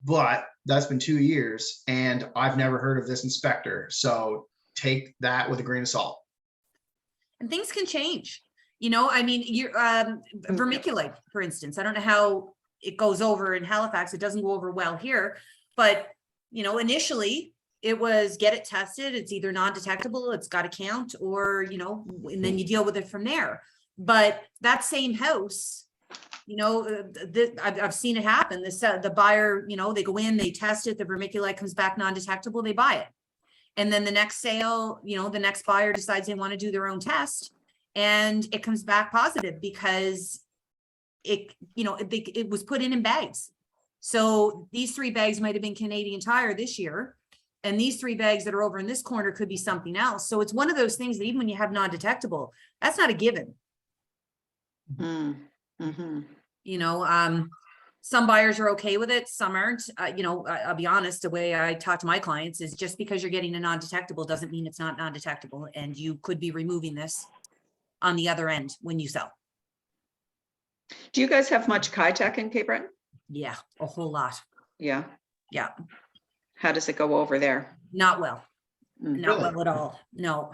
but that's been 2 years and I've never heard of this inspector. So take that with a grain of salt. And things can change, you know, I mean, you're vermiculite, for instance, I don't know how it goes over in Halifax. It doesn't go over well here, but you know, initially it was get it tested. It's either non-detectable, it's got to count, or, you know, and then you deal with it from there. But that same house, you know, I've seen it happen. The buyer, you know, they go in, they test it, the vermiculite comes back non-detectable, they buy it. And then the next sale, you know, the next buyer decides they want to do their own test and it comes back positive because it, you know, it was put in bags. So these 3 bags might have been Canadian Tire this year. And these 3 bags that are over in this corner could be something else. So it's one of those things that even when you have non-detectable, that's not a given. Mm-hmm. You know, some buyers are okay with it. Some aren't. You know, I'll be honest, the way I talk to my clients is just because you're getting a non-detectable doesn't mean it's not non-detectable. And you could be removing this on the other end when you sell. Do you guys have much Kitech in Cape Breton? Yeah, a whole lot. Yeah. Yeah. How does it go over there? Not well. Mm. Not Really? well at all. No.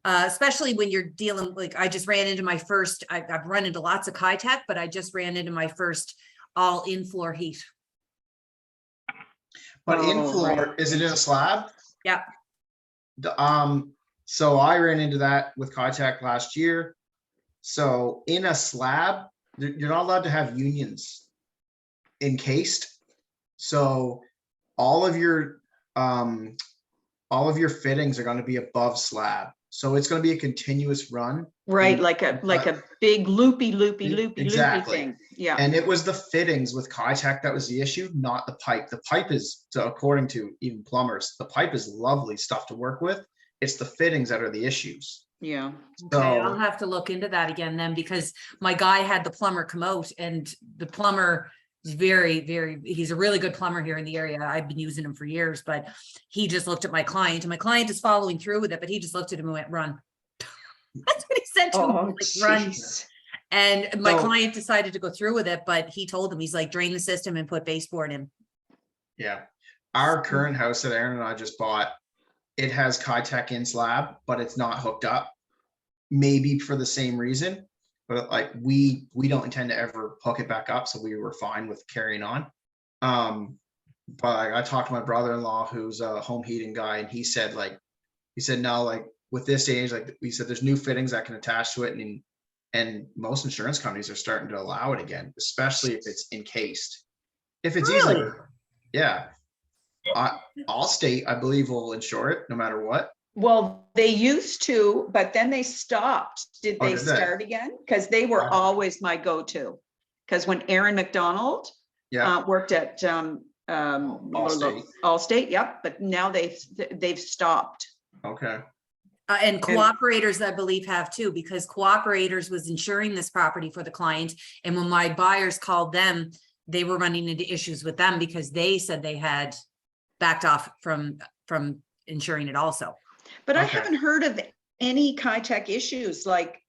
Especially when you're dealing, like I just ran into my first, I've run into lots of Kitech, but I just ran into my first all in floor heat. But in Oh, floor, right. is it in a slab? Yeah. So I ran into that with Kitech last year. So in a slab, you're not allowed to have unions encased. So all of your fittings are going to be above slab. So it's going to be a continuous run. Right, like a big loopy Exactly. thing. Yeah. And it was the fittings with Kitech that was the issue, not the pipe. The pipe is, so according to even plumbers, the pipe is lovely stuff to work with. It's the fittings that are the issues. Yeah. Okay, I'll So have to look into that again then, because my guy had the plumber come out and the plumber is he's a really good plumber here in the area. I've been using him for years, but he just looked at my client and my client is following through with it, but he just looked at him and went, run. That's what he said to him, Oh, like, run. jeez. And my So- client decided to go through with it, but he told him, he's like, drain the system and put baseboard in. Yeah. Our current house that Aaron and I just bought, it has Kitech in slab, but it's not hooked up. Maybe for the same reason, but like we don't intend to ever hook it back up, so we were fine with carrying on. But I talked to my brother-in-law who's a home heating guy, and he said no, like with this age, like we said, there's new fittings that can attach to it, and most insurance companies are starting to allow it again, especially if it's encased. If it's easily, Really? yeah. Allstate, I believe, will insure it no matter what. Well, they used to, but then they stopped. Did Oh, they did they? start again? Because they were Okay. always my go-to. Because when Aaron McDonald Yeah, worked at Allstate. Allstate, yep, but now they've stopped. Okay. And cooperators, I believe, have too, because cooperators was insuring this property for the client. And when my buyers called them, they were running into issues with them because they said they had backed off from insuring it also. But I Okay. haven't heard of any Kitech issues. Like,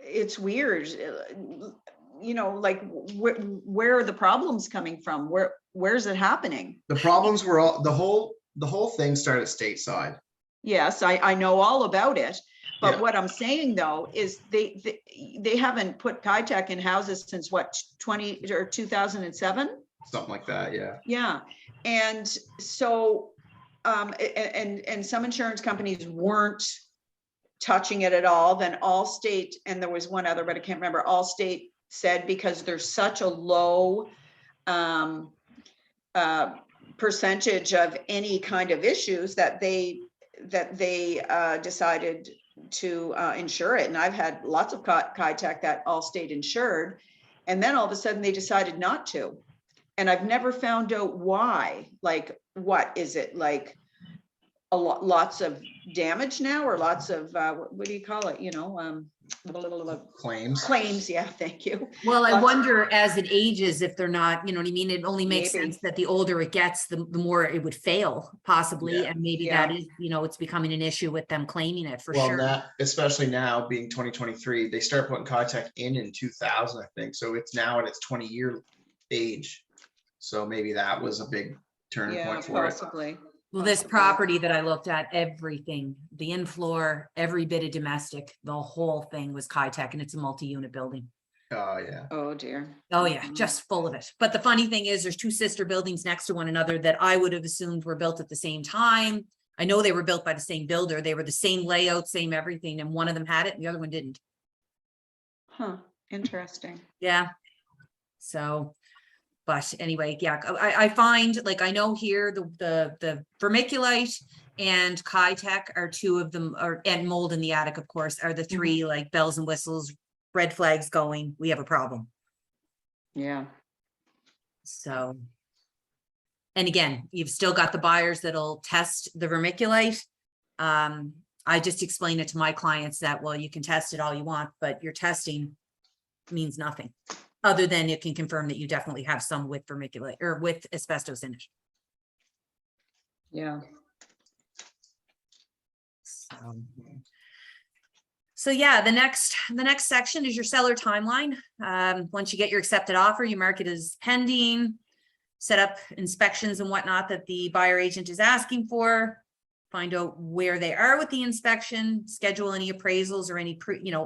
it's weird. You know, like where are the problems coming from? Where's it happening? The problems were all the whole thing started stateside. Yes, I know all about it. But Yeah. what I'm saying though is they haven't put Kitech in houses since what, 2007? Something like that, yeah. Yeah, and so, and some insurance companies weren't touching it at all. Then Allstate, and there was one other, but I can't remember, Allstate said because there's such a low percentage of any kind of issues that they decided to insure it. And I've had lots of Kitech that Allstate insured, and then all of a sudden they decided not to. And I've never found out why. Like, what is it, like lots of damage now, or lots of what do you call it, you know, Claims. claims? Yeah, thank you. Well, I Lots of- wonder as it ages, if they're not, you know what I mean? It only makes Maybe. sense that the older it gets, the more it would fail possibly. Yeah. And maybe Yeah. that is, you know, it's becoming an issue with them claiming it for Well, sure. now, especially now being 2023, they start putting Kitech in 2000, I think. So it's now at its 20-year age. So maybe that was a big turning Yeah, point for it. possibly. Well, this possibly. property that I looked at, everything, the in-floor, every bit of domestic, the whole thing was Kitech, and it's a multi-unit building. Oh, yeah. Oh, dear. Oh yeah, Mhm. just full of it. But the funny thing is there's two sister buildings next to one another that I would have assumed were built at the same time. I know they were built by the same builder. They were the same layout, same everything, and one of them had it and the other one didn't. Huh, interesting. Yeah. So, but anyway, yeah, I find, like, I know here the vermiculite and Kitech are two of them, and mold in the attic, of course, are the three like bells and whistles, red flags going, we have a problem. Yeah. So. And again, you've still got the buyers that'll test the vermiculite. I just explain it to my clients that, well, you can test it all you want, but your testing means nothing. Other than it can confirm that you definitely have some with vermiculite or with asbestos in it. Yeah. So yeah, the next section is your seller timeline. Once you get your accepted offer, you mark it as pending, set up inspections and whatnot that the buyer agent is asking for, find out where they are with the inspection, schedule any appraisals or any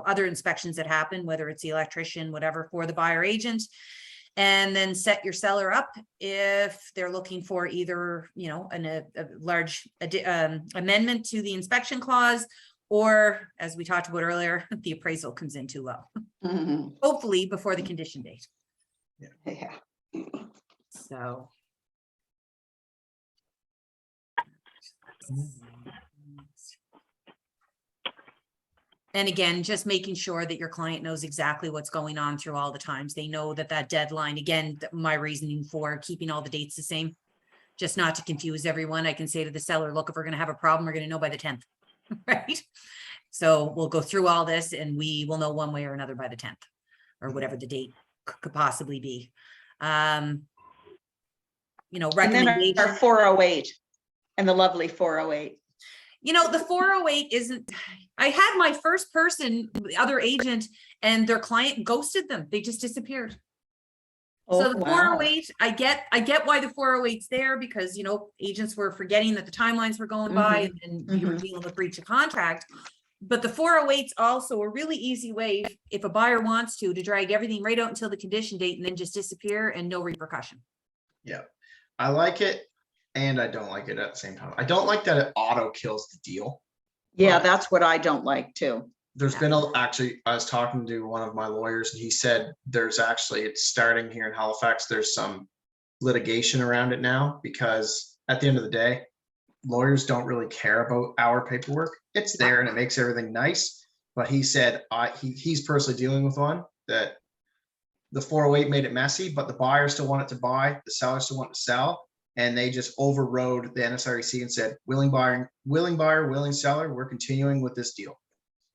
other inspections that happen, whether it's the electrician, whatever, for the buyer agent. And then set your seller up if they're looking for either, a large amendment to the inspection clause, or as we talked about earlier, the appraisal comes in too low, Mhm. hopefully before the condition date. Yeah. So. And again, just making sure that your client knows exactly what's going on through all the times. They know that deadline, again, my reasoning for keeping all the dates the same, just not to confuse everyone. I can say to the seller, look, if we're going to have a problem, we're going to know by the 10th, right? So we'll go through all this and we will know one way or another by the 10th or whatever the date could possibly be. And then Recommendation. our 408 and the lovely 408. The 408 isn't, I had my first person, the other agent, and their client ghosted them. They just disappeared. So Oh, the wow. 408, I get why the 408's there, because, you know, agents were forgetting that the timelines were going by and you were dealing with breach of contract. But the 408's also a really easy way, if a buyer wants to drag everything right out until the condition date and then just disappear and no repercussion. Yeah, I like it and I don't like it at the same time. I don't like that it auto kills the deal. Yeah, But that's what I don't like too. there's Yeah. been actually, I was talking to one of my lawyers and he said there's actually, it's starting here in Halifax. There's some litigation around it now because at the end of the day, lawyers don't really care about our paperwork. It's there and it makes everything nice. But he said he's personally dealing with one that the 408 made it messy, but the buyer still wanted to buy, the seller still wanted to sell, and they just overrode the NSREC and said, willing buyer, willing seller, we're continuing with this deal.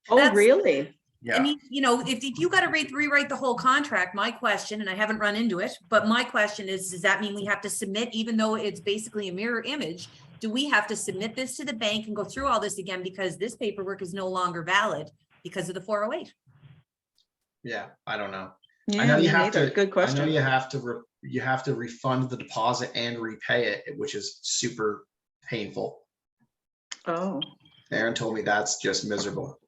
Oh, That's- really? I Yeah, mean, you know, if you got to rewrite the whole contract, my question, and I haven't run into it, but my question is, does that mean we have to submit, even though it's basically a mirror image? Do we have to submit this to the bank and go through all this again because this paperwork is no longer valid because of the 408? yeah, I don't know. Yeah, I know you me have neither. to. Good I know question. you have to refund the deposit and repay it, which is super painful. Oh, Aaron told me that's just miserable.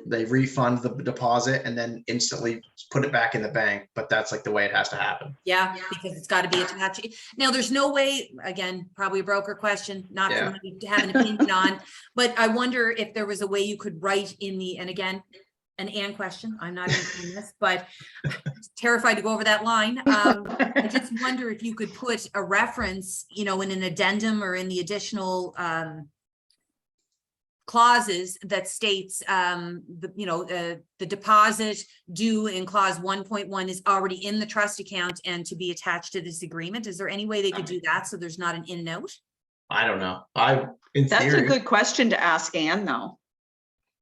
They refund the deposit and then instantly put it back in the bank, but that's like the way it has to happen. Yeah, because it's got to be attached. Now, there's no way, again, probably a broker question, not for Yeah. me to have an opinion on, but I wonder if there was a way you could write in the, and again, an and question, I'm not answering this, but terrified to go over that line. I just wonder if you could put a reference, you know, in an addendum or in the additional clauses that states, the deposit due in clause 1.1 is already in the trust account and to be attached to this agreement. Is there any way they could do that so there's not an in and out? I don't know. In that's a theory, good question to ask Anne, though.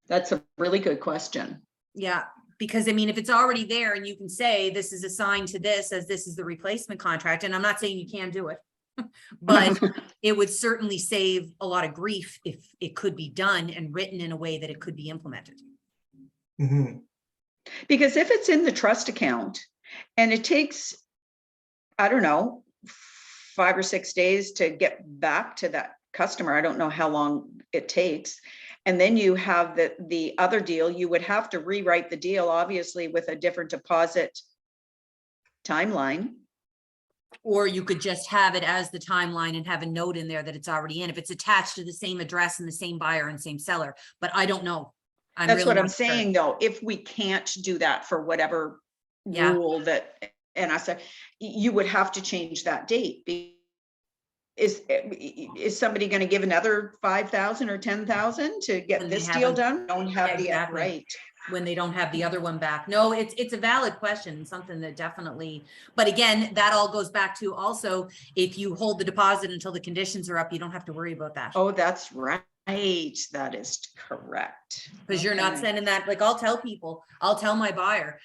That's a really good question. Yeah, because I mean, if it's already there and you can say this is assigned to this as this is the replacement contract, and I'm not saying you can't do it, but it would certainly save a lot of grief if it could be done and written in a way that it could be implemented. Mhm. Because if it's in the trust account and it takes, I don't know, 5 or 6 days to get back to that customer, I don't know how long it takes. And then you have the other deal, you would have to rewrite the deal, obviously, with a different deposit timeline. Or you could just have it as the timeline and have a note in there that it's already in, if it's attached to the same address and the same buyer and same seller, but I don't know. That's really what I'm not sure. saying, though, if we can't do that for whatever Yeah. rule that, and I said, you would have to change that date. Is somebody gonna give another 5,000 or 10,000 to When get they this deal haven't- done? Don't have the, Exactly. right. When they don't have the other one back. No, it's a valid question, something that definitely, but again, that all goes back to also, if you hold the deposit until the conditions are up, you don't have to worry about that. Oh, that's right. That is correct. Because you're not Okay. sending that, like, I'll tell people, I'll tell my buyer,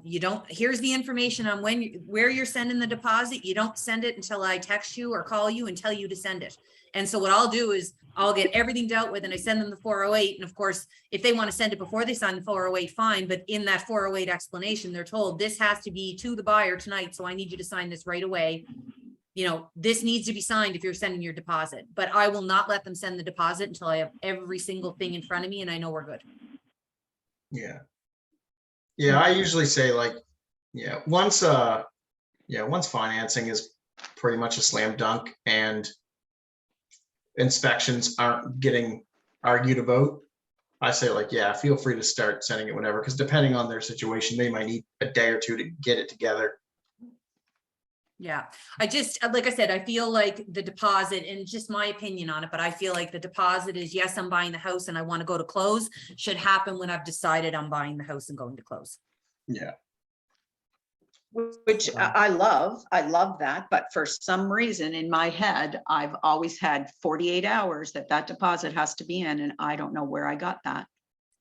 you don't, here's the information on where you're sending the deposit. You don't send it until I text you or call you and tell you to send it. And so what I'll do is I'll get everything dealt with and I send them the 408. And of course, if they want to send it before they sign the 408, fine. But in that 408 explanation, they're told this has to be to the buyer tonight. So I need you to sign this right away. You know, this needs to be signed if you're sending your deposit, but I will not let them send the deposit until I have every single thing in front of me and I know we're good. Yeah. Yeah, I usually say like, once financing is pretty much a slam dunk and inspections aren't getting argued about, I say like, yeah, feel free to start sending it whenever, because depending on their situation, they might need a day or two to get it together. Yeah, I just, like I said, I feel like the deposit, and just my opinion on it, but I feel like the deposit is, yes, I'm buying the house and I want to go to close, should happen when I've decided I'm buying the house and going to close. Yeah. Which I love that, but for some reason in my head, I've always had 48 hours that deposit has to be in, and I don't know where I got that.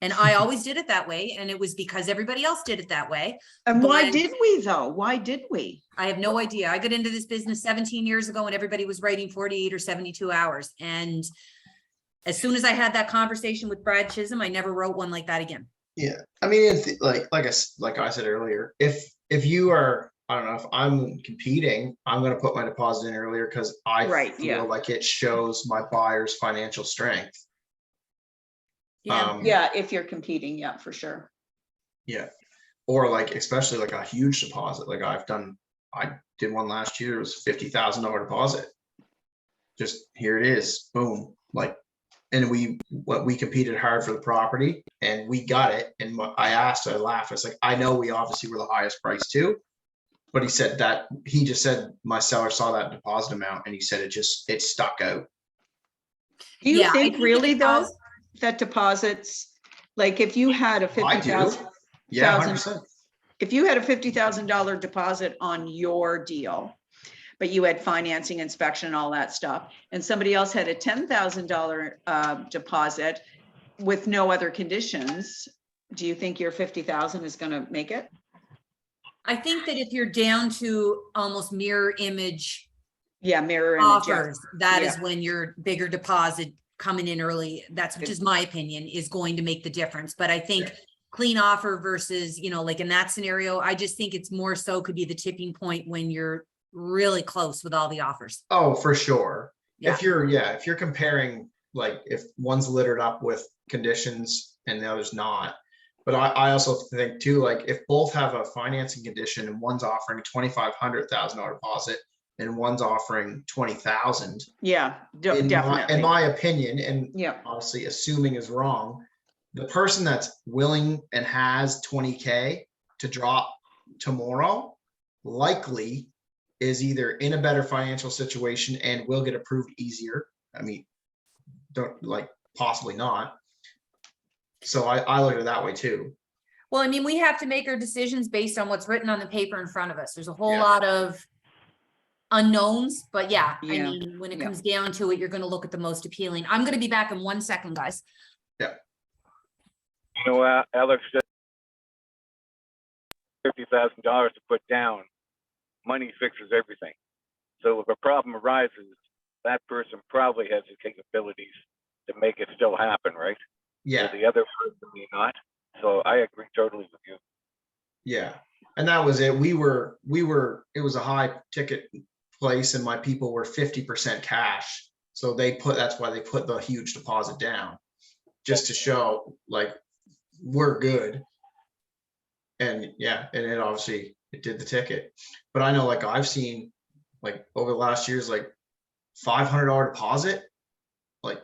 And I always did it that way, and it was because everybody else did it that way. And why But- did we though? Why did we? I have no idea. I got into this business 17 years ago and everybody was writing 48 or 72 hours. And As soon as I had that conversation with Brad Chisholm, I never wrote one like that again. Yeah, I mean, like I said earlier, if you are, I don't know, if I'm competing, I'm gonna put my deposit in earlier because I Right, yeah. feel like it shows my buyer's financial strength. Yeah. Yeah, if you're competing, yeah, for sure. Yeah, or like especially like a huge deposit, like I did one last year, it was $50,000 deposit. Just here it is, boom, like, and we competed hard for the property and we got it. And I laughed, I was like, I know we obviously were the highest price too. But he just said my seller saw that deposit amount and he said it stuck out. Do you Yeah, I think think really it though, does. that deposits, like if you had a I do. 50,000, Yeah, 100%. if you had a $50,000 deposit on your deal, but you had financing, inspection, all that stuff, and somebody else had a $10,000 deposit with no other conditions, do you think your 50,000 is gonna make it? I think that if you're down to almost mirror image Yeah, mirror image, yeah. offers, that is Yeah. when your bigger deposit coming in early, that's just my opinion, is going to make the difference. But I think clean offer versus, like in that scenario, I just think it's more so could be the tipping point when you're really close with all the offers. Oh, for sure. Yeah. If you're comparing, like if one's littered up with conditions and the other's not. But I also think too, like if both have a financing condition and one's offering a $2,500,000 deposit and one's offering 20,000. Yeah, In definitely. my opinion, and Yeah, obviously assuming is wrong, the person that's willing and has 20K to drop tomorrow likely is either in a better financial situation and will get approved easier. I mean, don't like possibly not. So I look at it that way too. Well, I mean, we have to make our decisions based on what's written on the paper in front of us. There's a whole Yeah. lot of unknowns, but I Yeah, mean, when it yeah. comes down to it, you're going to look at the most appealing. I'm going to be back in 1 second, guys. You know, Alex said $50,000 to put down. Money fixes everything. So if a problem arises, that person probably has the capabilities to make it still happen, right? Yeah. The other person may not. So I agree totally with you. Yeah. And that was it. It was a high ticket place and my people were 50% cash. So that's why they put the huge deposit down, just to show like we're good. And yeah, and it obviously it did the ticket. But I know like I've seen like over the last years, like $500 deposit, like,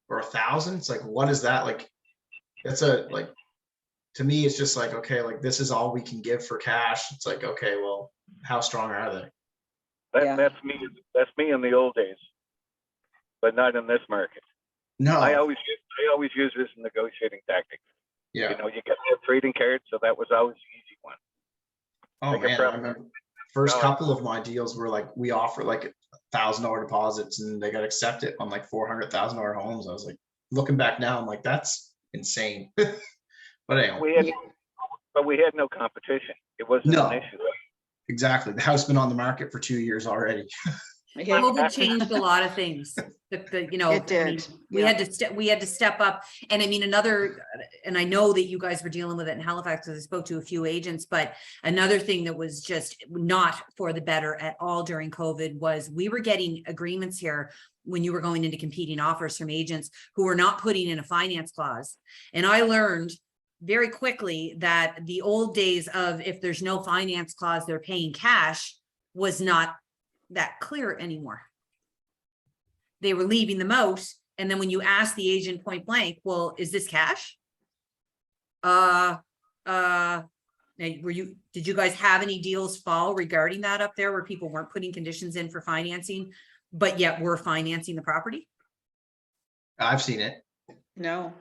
or 1,000. It's like, what is that? Like, that's to me, it's just like, okay, like this is all we can give for cash. It's like, okay, well, how strong are they? Yeah. That's me in the old days, but not in this market. No. I always use this in negotiating tactics. Yeah. You know, you get a trading card, so that was always the easy one. Oh Like a man, I prep- remember first No. couple of my deals were like we offer like $1,000 deposits and they got accepted on like $400,000 homes. I was like, looking back now, I'm like, that's insane. But anyway, We had no competition. It wasn't No. an issue. exactly. The house been on the market for 2 years already. Yeah. COVID changed a lot of things. It I mean, did. we Yeah. had to step up. And I mean, and I know that you guys were dealing with it in Halifax because I spoke to a few agents, but another thing that was just not for the better at all during COVID was we were getting agreements here when you were going into competing offers from agents who were not putting in a finance clause. And I learned very quickly that the old days of if there's no finance clause, they're paying cash was not that clear anymore. They were leaving them out. And then when you ask the agent point blank, well, is this cash? Now, did you guys have any deals fall regarding that up there where people weren't putting conditions in for financing, but yet were financing the property? I've seen it. No,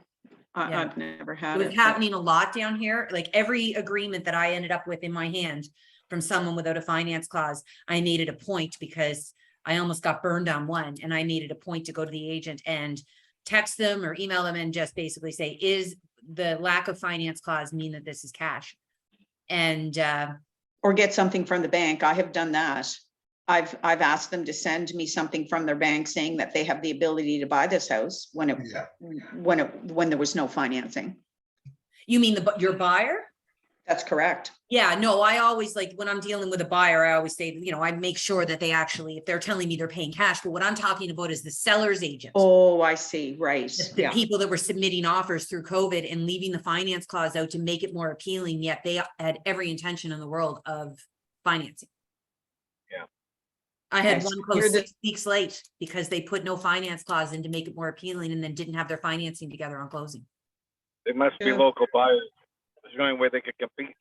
Yeah. I've never It had was it. happening a lot down here. Like every agreement that I ended up with in my hand from someone without a finance clause, I made it a point because I almost got burned on one and I made it a point to go to the agent and text them or email them and just basically say, is the lack of finance clause mean that this is cash? And Or get something from the bank. I have done that. I've asked them to send me something from their bank saying that they have the ability to buy this house when Yeah. when there was no financing. You mean your buyer? That's correct. Yeah, no, I always like when I'm dealing with a buyer, I always say, you know, I make sure that they actually, if they're telling me they're paying cash, but what I'm talking about is the seller's agent. Oh, I see. Right. The Yeah. people that were submitting offers through COVID and leaving the finance clause out to make it more appealing, yet they had every intention in the world of financing. Yeah. I had Yes, one you're close the- 6 weeks late because they put no finance clause in to make it more appealing and then didn't have their financing together on closing. They must be Yeah. local buyers. There's the only way they could compete.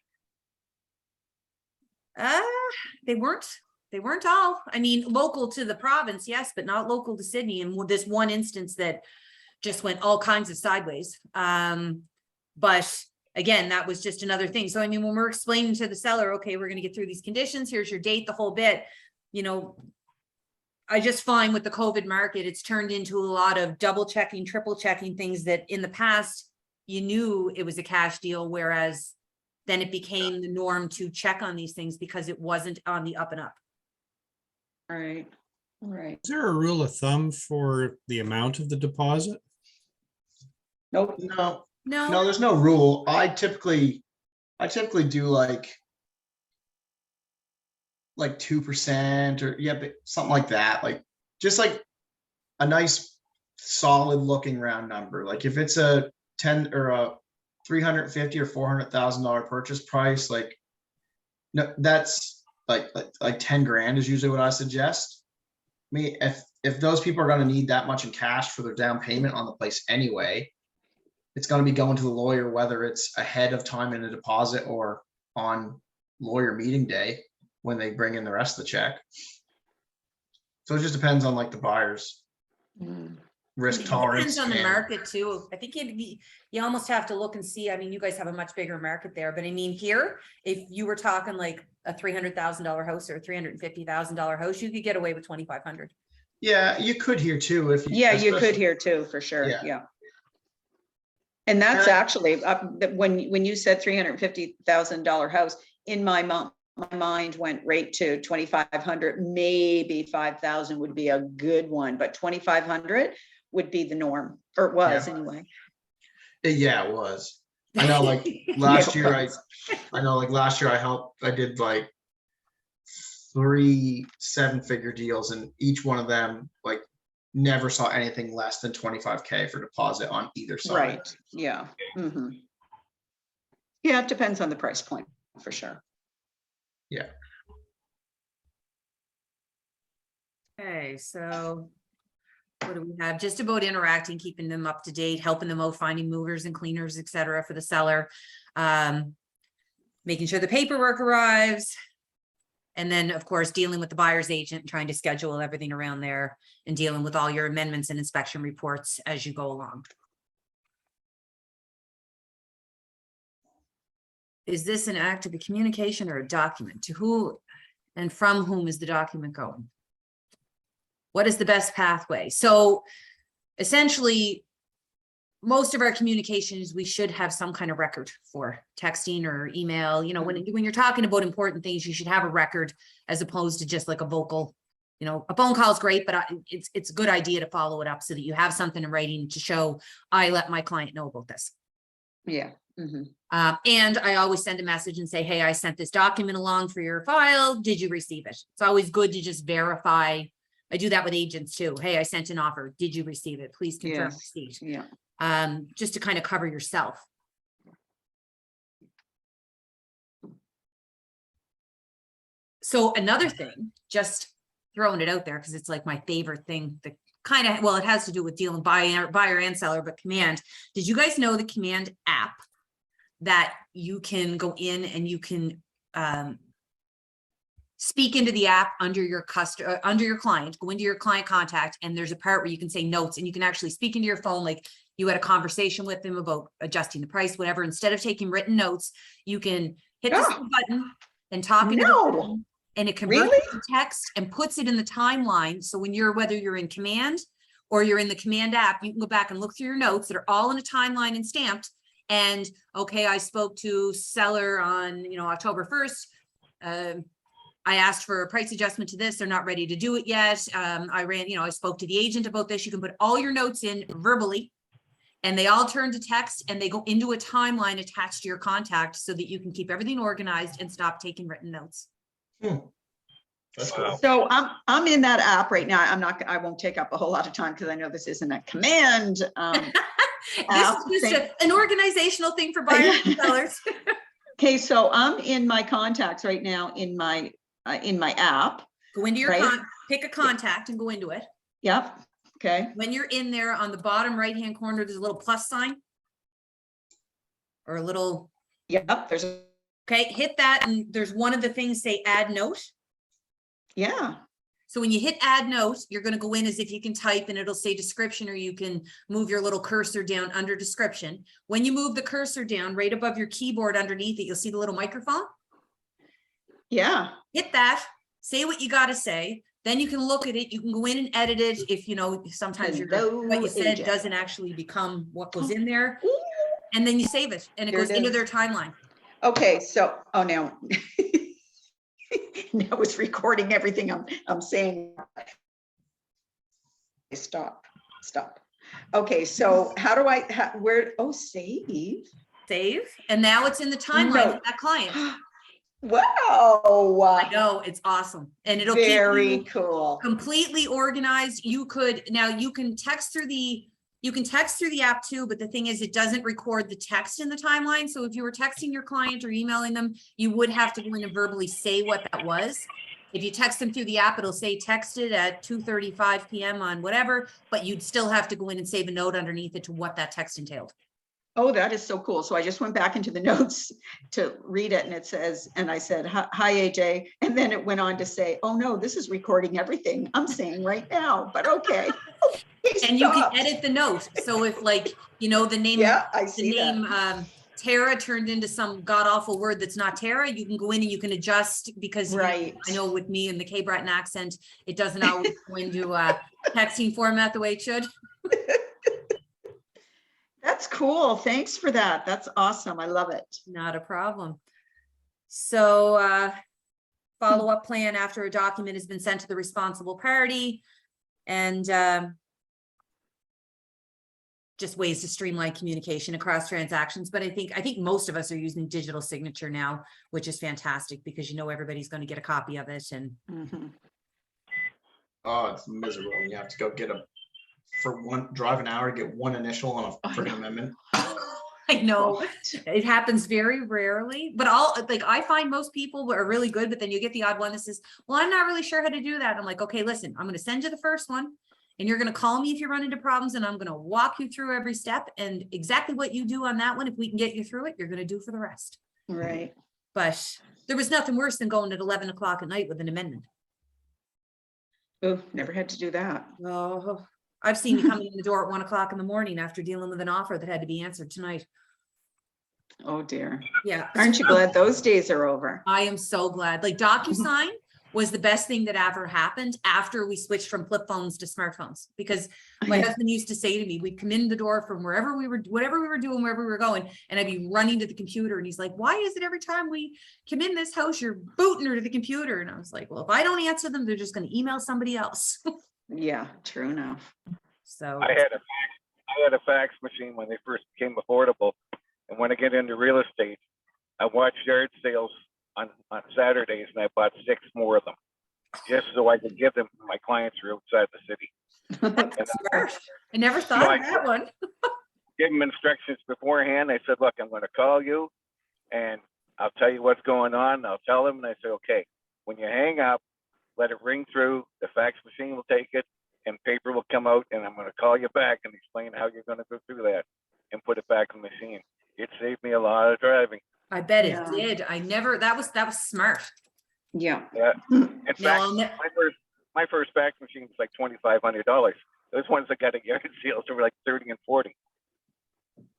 They weren't all, I mean, local to the province, yes, but not local to Sydney. And with this one instance that just went all kinds of sideways. But again, that was just another thing. So I mean, when we're explaining to the seller, okay, we're gonna get through these conditions, here's your date, the whole bit, you know, I just find with the COVID market, it's turned into a lot of double checking, triple checking things that in the past, you knew it was a cash deal, whereas then it became the norm to check on these things because it wasn't on the up and up. Right. Right. Is there a rule of thumb for the amount of the deposit? Nope. No, No, no, there's no rule. I typically do like 2% or yeah, but something like that. Like just like a nice solid looking round number. Like if it's a 10 or a $350,000 or $400,000 purchase price, like no, that's like 10 grand is usually what I suggest. I mean, if those people are going to need that much in cash for their down payment on the place anyway, it's going to be going to the lawyer, whether it's ahead of time in a deposit or on lawyer meeting day when they bring in the rest of the check. So it just depends on like the buyer's Mm. risk it tolerance. depends on the and- market too. I think you almost have to look and see, I mean, you guys have a much bigger market there, but I mean, here, if you were talking like a $300,000 house or a $350,000 house, you could get away with 2,500. Yeah, you could here too if Yeah, you could especially- here too, for sure. Yeah. Yeah. And that's And- actually, when you said $350,000 house, in my mind went right to 2,500, maybe 5,000 would be a good one, but 2,500 would be the norm, or it was Yeah. anyway. Yeah, it was. I know like last Yeah, year, it was. I did like 3 7-figure deals and each one of them like never saw anything less than 25K for deposit on either side. Right, yeah. Mhm. Yeah, it depends on the price point, for sure. Okay, so what do we have? Just about interacting, keeping them up to date, helping them out, finding movers and cleaners, et cetera, for the seller. Making sure the paperwork arrives. And then, of course, dealing with the buyer's agent, and trying to schedule everything around there and dealing with all your amendments and inspection reports as you go along. Is this an act of a communication or a document? To who and from whom is the document going? What is the best pathway? So essentially, most of our communications, we should have some kind of record for texting or email. You know, when you're talking about important things, you should have a record as opposed to just like a vocal, you know, a phone call is great, but it's a good idea to follow it up so that you have something in writing to show I let my client know about this. Yeah. Mhm. And I always send a message and say, hey, I sent this document along for your file. Did you receive it? It's always good to just verify. I do that with agents too. Hey, I sent an offer. Did you receive it? Please confirm Yes. receipt. Yeah. Just to kind of cover yourself. So another thing, just throwing it out there, because it's like my favorite thing, the kind of, well, it has to do with dealing buyer and seller, but Command. Did you guys know the Command app that you can go in and you can speak into the app under your under your client, go into your client contact, and there's a part where you can say notes and you can actually speak into your phone like you had a conversation with them about adjusting the price, whatever. Instead of taking written notes, you can hit this Oh. button and talk into the No. phone, and it converts Really? it to text and puts it in the timeline. So when whether you're in Command or you're in the Command app, you can go back and look through your notes that are all in a timeline and stamped. And okay, I spoke to seller on, October 1st. I asked for a price adjustment to this. They're not ready to do it yet. I spoke to the agent about this. You can put all your notes in verbally. And they all turn to text and they go into a timeline attached to your contact so that you can keep everything organized and stop taking written notes. That's cool. So I'm in that app right now. I won't take up a whole lot of time because I know this isn't a command. This is just an organizational thing for buyers and sellers. Okay, so I'm in my contacts right now in my app. Go into your, Right. pick a contact and go into it. Yep. Okay. When you're in there, on the bottom right-hand corner, there's a little plus sign. Or a little, Yep. okay, hit that and there's one of the things say add note. Yeah. So when you hit add note, you're going to go in as if you can type and it'll say description, or you can move your little cursor down under description. When you move the cursor down right above your keyboard underneath it, you'll see the little microphone. Yeah. Hit that, say what you got to say. Then you can look at it. You can go in and edit it if sometimes Hello, what you said AJ. doesn't actually become what goes in there. And then you save it and it Here goes it into is. their timeline. Okay. So, oh, now, now it's recording everything I'm saying. Stop. Okay. So how do save? Save. And now it's in the timeline No. for that client. Wow. I know, it's awesome. And it'll keep Very you cool. completely organized. You can text through the app too, but the thing is it doesn't record the text in the timeline. So if you were texting your client or emailing them, you would have to go in and verbally say what that was. If you text them through the app, it'll say texted at 2:35 p.m. on whatever, but you'd still have to go in and save a note underneath it to what that text entailed. Oh, that is so cool. So I just went back into the notes to read it and it says, and I said, hi, AJ. And then it went on to say, oh no, this is recording everything I'm saying right now, but okay. And you Stop. can edit the note. So if the name, Yeah, I the see name that. Tara turned into some god awful word that's not Tara, you can go in and you can adjust because Right. I know with me and the Cape Breton accent, it doesn't always go into texting format the way it should. That's cool. Thanks for that. That's awesome. I love it. Not a problem. So follow-up plan after a document has been sent to the responsible party, and just ways to streamline communication across transactions. But I think most of us are using digital signature now, which is fantastic because everybody's going to get a copy of it. And Mhm. Oh, it's miserable. You have to go drive an hour to get one initial on a freaking amendment. I know What? it happens very rarely, but I find most people are really good, but then you get the odd one that says, well, I'm not really sure how to do that. I'm like, okay, listen, I'm going to send you the first one and you're going to call me if you run into problems and I'm going to walk you through every step and exactly what you do on that one. If we can get you through it, you're going to do for the rest. Right. But there was nothing worse than going at 11 o'clock at night with an amendment. Oh, never had to do that. Oh, I've seen you coming in the door at 1 o'clock in the morning after dealing with an offer that had to be answered tonight. Oh dear. Yeah. Aren't you glad those days are over? I am so glad. Like DocuSign was the best thing that ever happened after we switched from flip phones to smartphones. Because my Yeah. husband used to say to me, we'd come in the door from whatever we were doing, wherever we were going, and I'd be running to the computer. And he's like, why is it every time we come in this house, you're booting her to the computer? And I was like, well, if I don't answer them, they're just going to email somebody else. Yeah, true enough. So I had a fax machine when they first became affordable. And when I get into real estate, I watch yard sales on Saturdays and I bought 6 more of them just so I could give them to my clients who are outside the city. that's smart. I never thought of that one. Give them instructions beforehand. I said, look, I'm going to call you and I'll tell you what's going on. I'll tell them. And I said, okay, when you hang up, let it ring through. The fax machine will take it and paper will come out. And I'm going to call you back and explain how you're going to go through that and put it back in the machine. It saved me a lot of driving. I bet Yeah. it did. That was smart. Yeah. In Now, fact, I'll my first fax machine was like $2,500. Those ones that got at yard sales were like 30 and 40.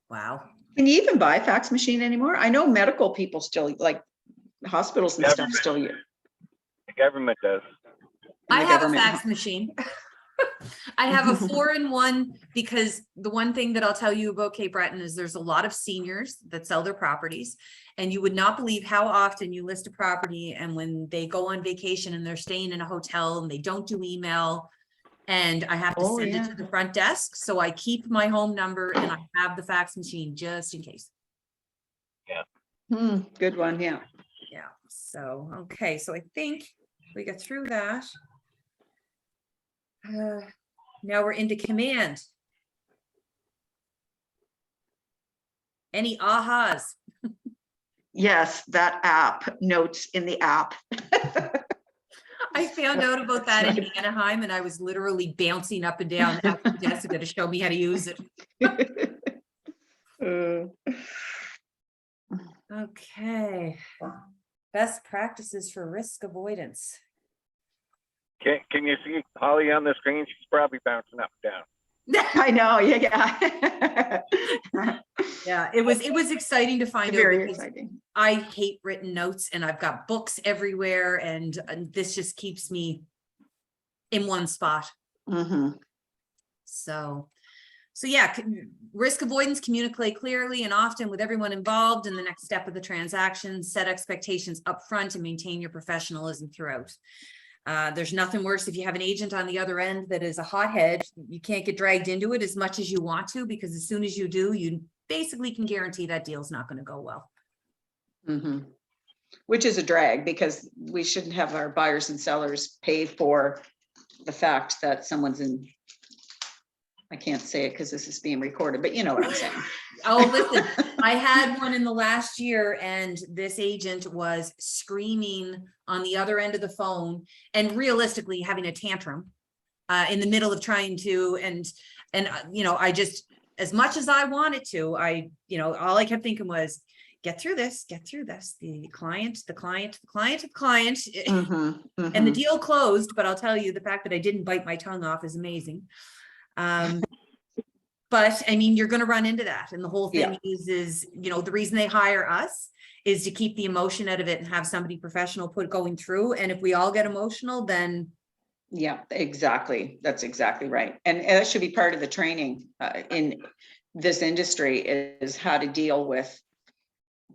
wow. Can you even buy a fax machine anymore? I know medical people still, like hospitals and stuff Government. still use. The government does. I the have a government. fax machine. I have a 4-in-1 because the one thing that I'll tell you about Cape Breton is there's a lot of seniors that sell their properties. And you would not believe how often you list a property and when they go on vacation and they're staying in a hotel and they don't do email. And I have to Oh, send it yeah. to the front desk. So I keep my home number and I have the fax machine just in case. Good one, yeah. Yeah, so, okay, so I think we got through that. Now we're into command. Any ahas? Yes, that app, notes in the app. I found out about that in Anaheim and I was literally bouncing up and down after Jessica to show me how to use it. Okay. Best practices for risk avoidance. Can you see Holly on the screen? She's probably bouncing up and down. I know, yeah. Yeah, it was exciting to find out Very because exciting. I hate written notes and I've got books everywhere and this just keeps me in one spot. Mhm. So yeah, risk avoidance, communicate clearly and often with everyone involved in the next step of the transaction, set expectations up front and maintain your professionalism throughout. There's nothing worse if you have an agent on the other end that is a hothead. You can't get dragged into it as much as you want to, because as soon as you do, you basically can guarantee that deal's not going to go well. Mhm. Which is a drag because we shouldn't have our buyers and sellers pay for the fact that someone's in. I can't say it because this is being recorded, but you know what I'm saying. Oh, listen, I had one in the last year and this agent was screaming on the other end of the phone and realistically having a tantrum in the middle of trying to, you know, I just, as much as I wanted to, all I kept thinking was, get through this, the client. Mhm, And the mhm. deal closed, but I'll tell you, the fact that I didn't bite my tongue off is amazing. But I mean, you're going to run into that. And the whole thing is, you know, the reason they hire us is to keep the emotion out of it and have somebody professional going through. And if we all get emotional, then. Yeah, exactly. That's exactly right. And that should be part of the training in this industry is how to deal with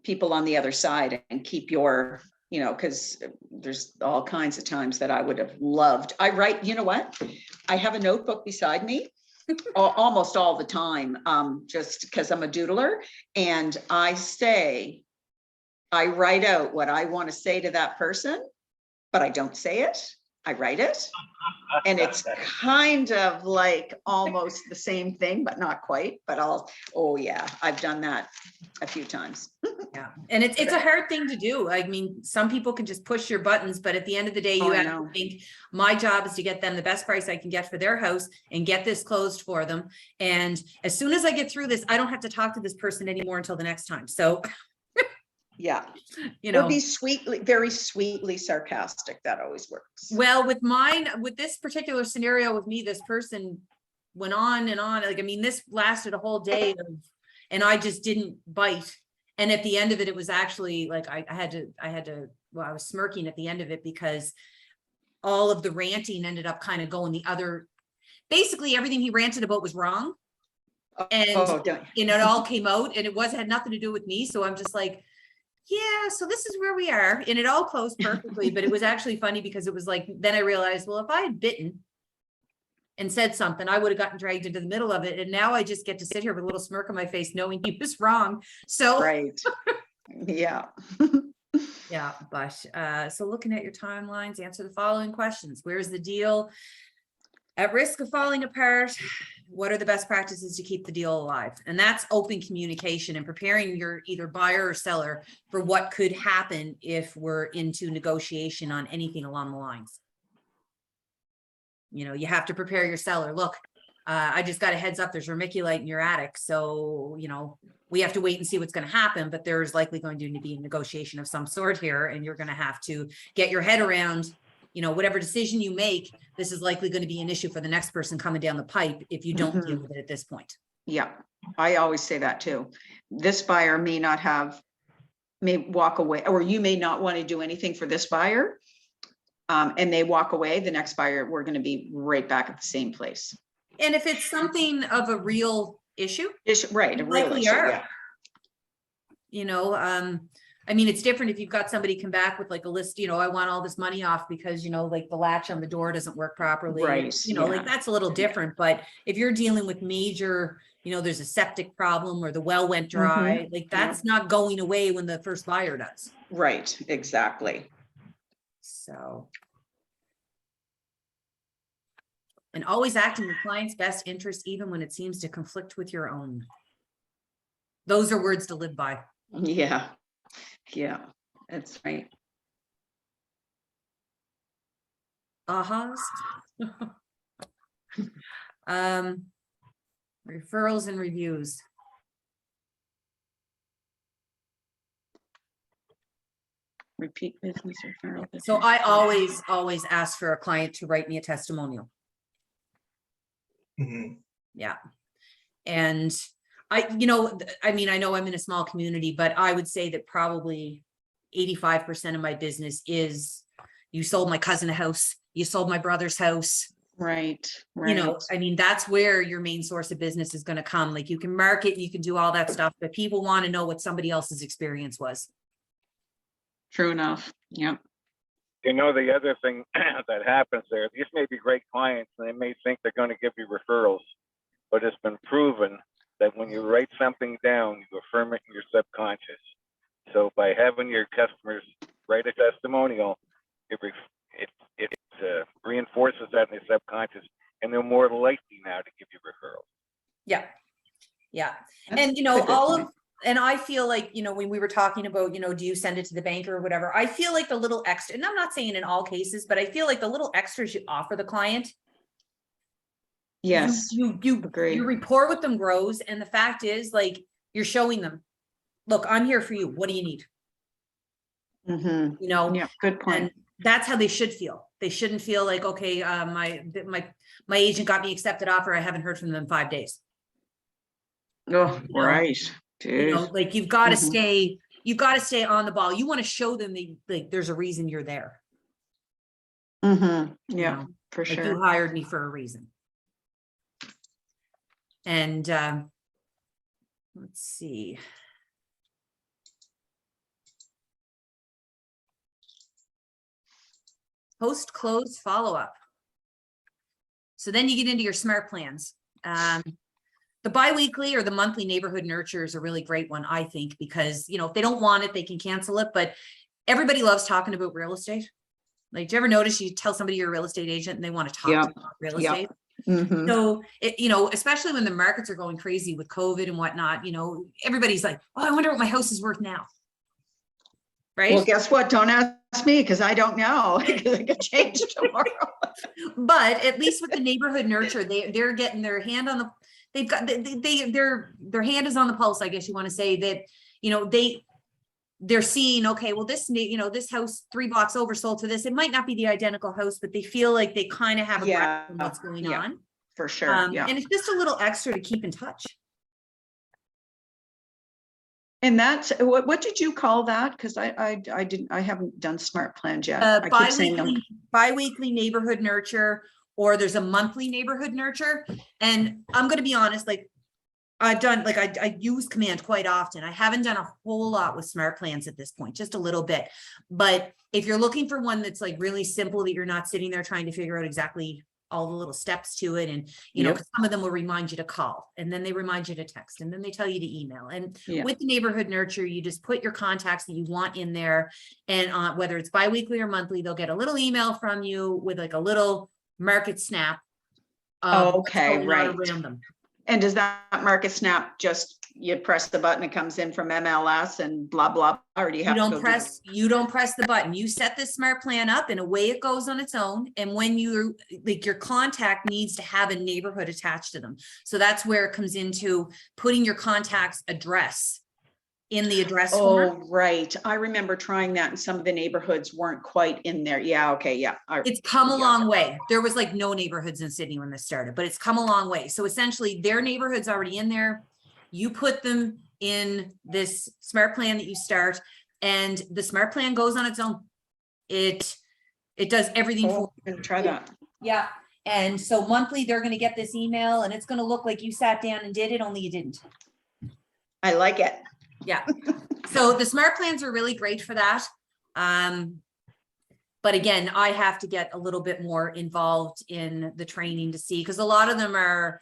people on the other side and keep your, you know, because there's all kinds of times that I would have loved. I write, you know what? I have a notebook beside me almost all the time, just because I'm a doodler. And I write out what I want to say to that person, but I don't say it. I write it. And it's kind of like almost the same thing, but not quite. But oh yeah, I've done that a few times. Yeah, and it's a hard thing to do. I mean, some people can just push your buttons, but at the end of the day, you I have know. to think my job is to get them the best price I can get for their house and get this closed for them. And as soon as I get through this, I don't have to talk to this person anymore until the next time. So, Yeah. you Or know, be very sweetly sarcastic. That always works. well, with this particular scenario with me, this person went on and on. Like, I mean, this lasted a whole day and I just didn't bite. And at the end of it, it was actually like, I had to, well, I was smirking at the end of it because all of the ranting ended up kind of going the other, basically everything he ranted about was wrong. And don't. you know, it all came out and it had nothing to do with me. So I'm just like, yeah, so this is where we are. And it all closed perfectly, but it was actually funny because it was like, then I realized, well, if I had bitten and said something, I would have gotten dragged into the middle of it. And now I just get to sit here with a little smirk on my face, knowing he was wrong. So, Right. Yeah. yeah, but, so looking at your timelines, answer the following questions. Where's the deal? At risk of falling apart, what are the best practices to keep the deal alive? And that's open communication and preparing your either buyer or seller for what could happen if we're into negotiation on anything along the lines. You know, you have to prepare your seller. Look, I just got a heads up, there's vermiculite in your attic. So, you know, we have to wait and see what's going to happen, but there's likely going to be a negotiation of some sort here. And you're going to have to get your head around, you know, whatever decision you make, this is likely going to be an issue for the next person coming down the pipe if you don't deal with it at this point. Yeah. I always say that too. This buyer may walk away, or you may not want to do anything for this buyer. And they walk away, the next buyer, we're going to be right back at the same place. And if it's something of a real issue, Right. A real likely issue, are. yeah. You know, I mean, it's different if you've got somebody come back with like a list, you know, I want all this money off because, you know, like the latch on the door doesn't work properly. Right, You know, like yeah. that's a little different, but if you're dealing with major, you know, there's a septic problem or the well went dry, like that's not going away when the first buyer does. Right, exactly. So. And always act in your client's best interest, even when it seems to conflict with your own. Those are words to live by. Yeah, yeah, that's right. Ahas. Referrals and reviews. Repeat business referral. So I always ask for a client to write me a testimonial. Mhm. Yeah. And I, you know, I mean, I know I'm in a small community, but I would say that probably 85% of my business is, you sold my cousin a house, you sold my brother's house. Right, You know, right. I mean, that's where your main source of business is going to come. Like you can market, you can do all that stuff, but people want to know what somebody else's experience was. True enough. Yep. You know, the other thing that happens there, these may be great clients and they may think they're going to give you referrals, but it's been proven that when you write something down, you affirm it in your subconscious. So by having your customers write a testimonial, it reinforces that in their subconscious, and they're more likely now to give you referrals. Yeah. Yeah. That's And, you a know, good all point. of, and I feel like, you know, when we were talking about, you know, do you send it to the bank or whatever, I feel like the little extra, and I'm not saying in all cases, but I feel like the little extras you offer the client, Yes, you agree. your rapport with them grows. And the fact is, like, you're showing them, look, I'm here for you. What do you need? Mm-hmm. You know, Yeah, good point. and that's how they should feel. They shouldn't feel like, okay, my agent got me accepted offer. I haven't heard from them in 5 days. Oh, you know, right. You know, Jeez. like you've got to Mhm. stay on the ball. You want to show them like there's a reason you're there. Mm-hmm. You Yeah, know, for like you sure. hired me for a reason. And let's see. Post-close follow-up. So then you get into your SMART plans. The biweekly or the monthly neighborhood nurture is a really great one, I think, because, you know, if they don't want it, they can cancel it. But everybody loves talking about real estate. Like, do you ever notice you tell somebody you're a real estate agent and they want to talk Yeah. about real Yeah. estate? Mm-hmm. So, you know, especially when the markets are going crazy with COVID and whatnot, you know, everybody's like, oh, I wonder what my house is worth now. Right? Well, guess what? Don't ask me because I don't know, because it could change tomorrow. But at least with the neighborhood nurture, they're getting their hand on the, they've got, their hand is on the pulse, I guess you want to say, that, you know, they're seeing, okay, well, this, you know, this house 3 blocks over sold to this. It might not be the identical house, but they feel like they kind of have a grasp on what's going Yeah, on. for sure. Yeah. And it's just a little extra to keep in touch. And that's, what did you call that? Because I haven't done SMART plans yet. I keep saying them. Bi-weekly neighborhood nurture, or there's a monthly neighborhood nurture. And I'm going to be honest, like I've done, like I use Command quite often. I haven't done a whole lot with SMART plans at this point, just a little bit. But if you're looking for one that's like really simple, that you're not sitting there trying to figure out exactly all the little steps to it. And, you know, 'cause some of them will remind you to call, and then they remind you to text, and then they tell you to email. And with the neighborhood nurture, you just put your contacts that you want in there. And whether it's biweekly or monthly, they'll get a little email from you with like a little market snap. Okay, right. Around them. And does that market snap just, you press the button, it comes in from MLS and blah, blah, or do you have to go You don't press the button. You set this SMART plan up and away it goes on its own. And when you, like, your contact needs to have a neighborhood attached to them. So that's where it comes into putting your contact's address in the address form. Oh, right. I remember trying that and some of the neighborhoods weren't quite in there. Yeah, okay, yeah. It's come a long way. There was like no neighborhoods in Sydney when this started, but it's come a long way. So essentially their neighborhood's already in there. You put them in this SMART plan that you start, and the SMART plan goes on its own. It does everything for I'm gonna try that. Yeah. And so monthly, they're going to get this email and it's going to look like you sat down and did it, only you didn't. I like it. Yeah. So the smart plans are really great for that. But again, I have to get a little bit more involved in the training to see, because a lot of them are,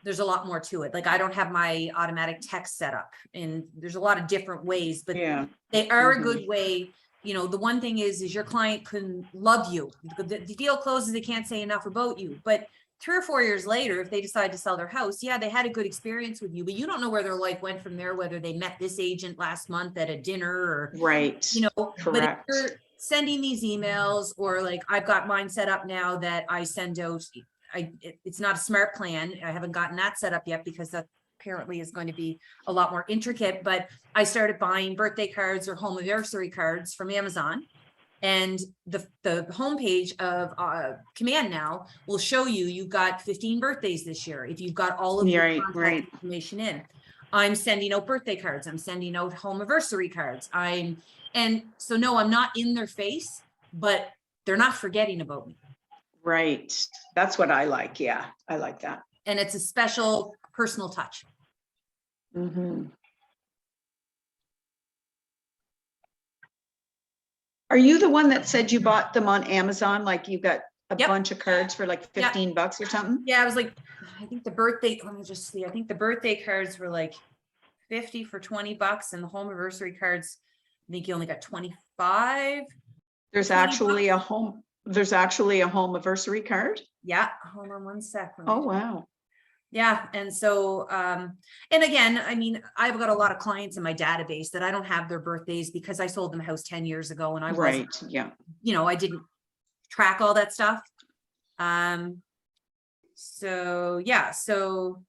there's a lot more to it. Like I don't have my automatic text set up, and there's a lot of different ways, but Yeah, they are a Mhm. good way. You know, the one thing is your client can love you. The deal closes, they can't say enough about you. But 3 or 4 years later, if they decide to sell their house, yeah, they had a good experience with you, but you don't know where their life went from there, whether they met this agent last month at a dinner or, right. you know, but if Correct. you're sending these emails, or like I've got mine set up now that I send out, it's not a smart plan. I haven't gotten that set up yet because that apparently is going to be a lot more intricate, but I started buying birthday cards or home anniversary cards from Amazon. And the homepage of Command Now will show you, you've got 15 birthdays this year. If you've got all of your Right, contact right. information in, I'm sending out birthday cards. I'm sending out home anniversary cards. And so no, I'm not in their face, but they're not forgetting about me. Right. That's what I like. Yeah, I like that. And it's a special personal touch. Mhm. Are you the one that said you bought them on Amazon? Like you got a Yep. bunch of cards for like Yeah. $15 or something? Yeah, I was like, I think the birthday, let me just see. I think the birthday cards were like 50 for $20, and the home anniversary cards, I think you only got 25. There's 20 actually a home anniversary card? Yeah, hold on one second. Oh, wow. Yeah, and so, and again, I mean, I've got a lot of clients in my database that I don't have their birthdays because I sold them a house 10 years ago and I wasn't, Right, yeah. you know, I didn't track all that stuff. So yeah, so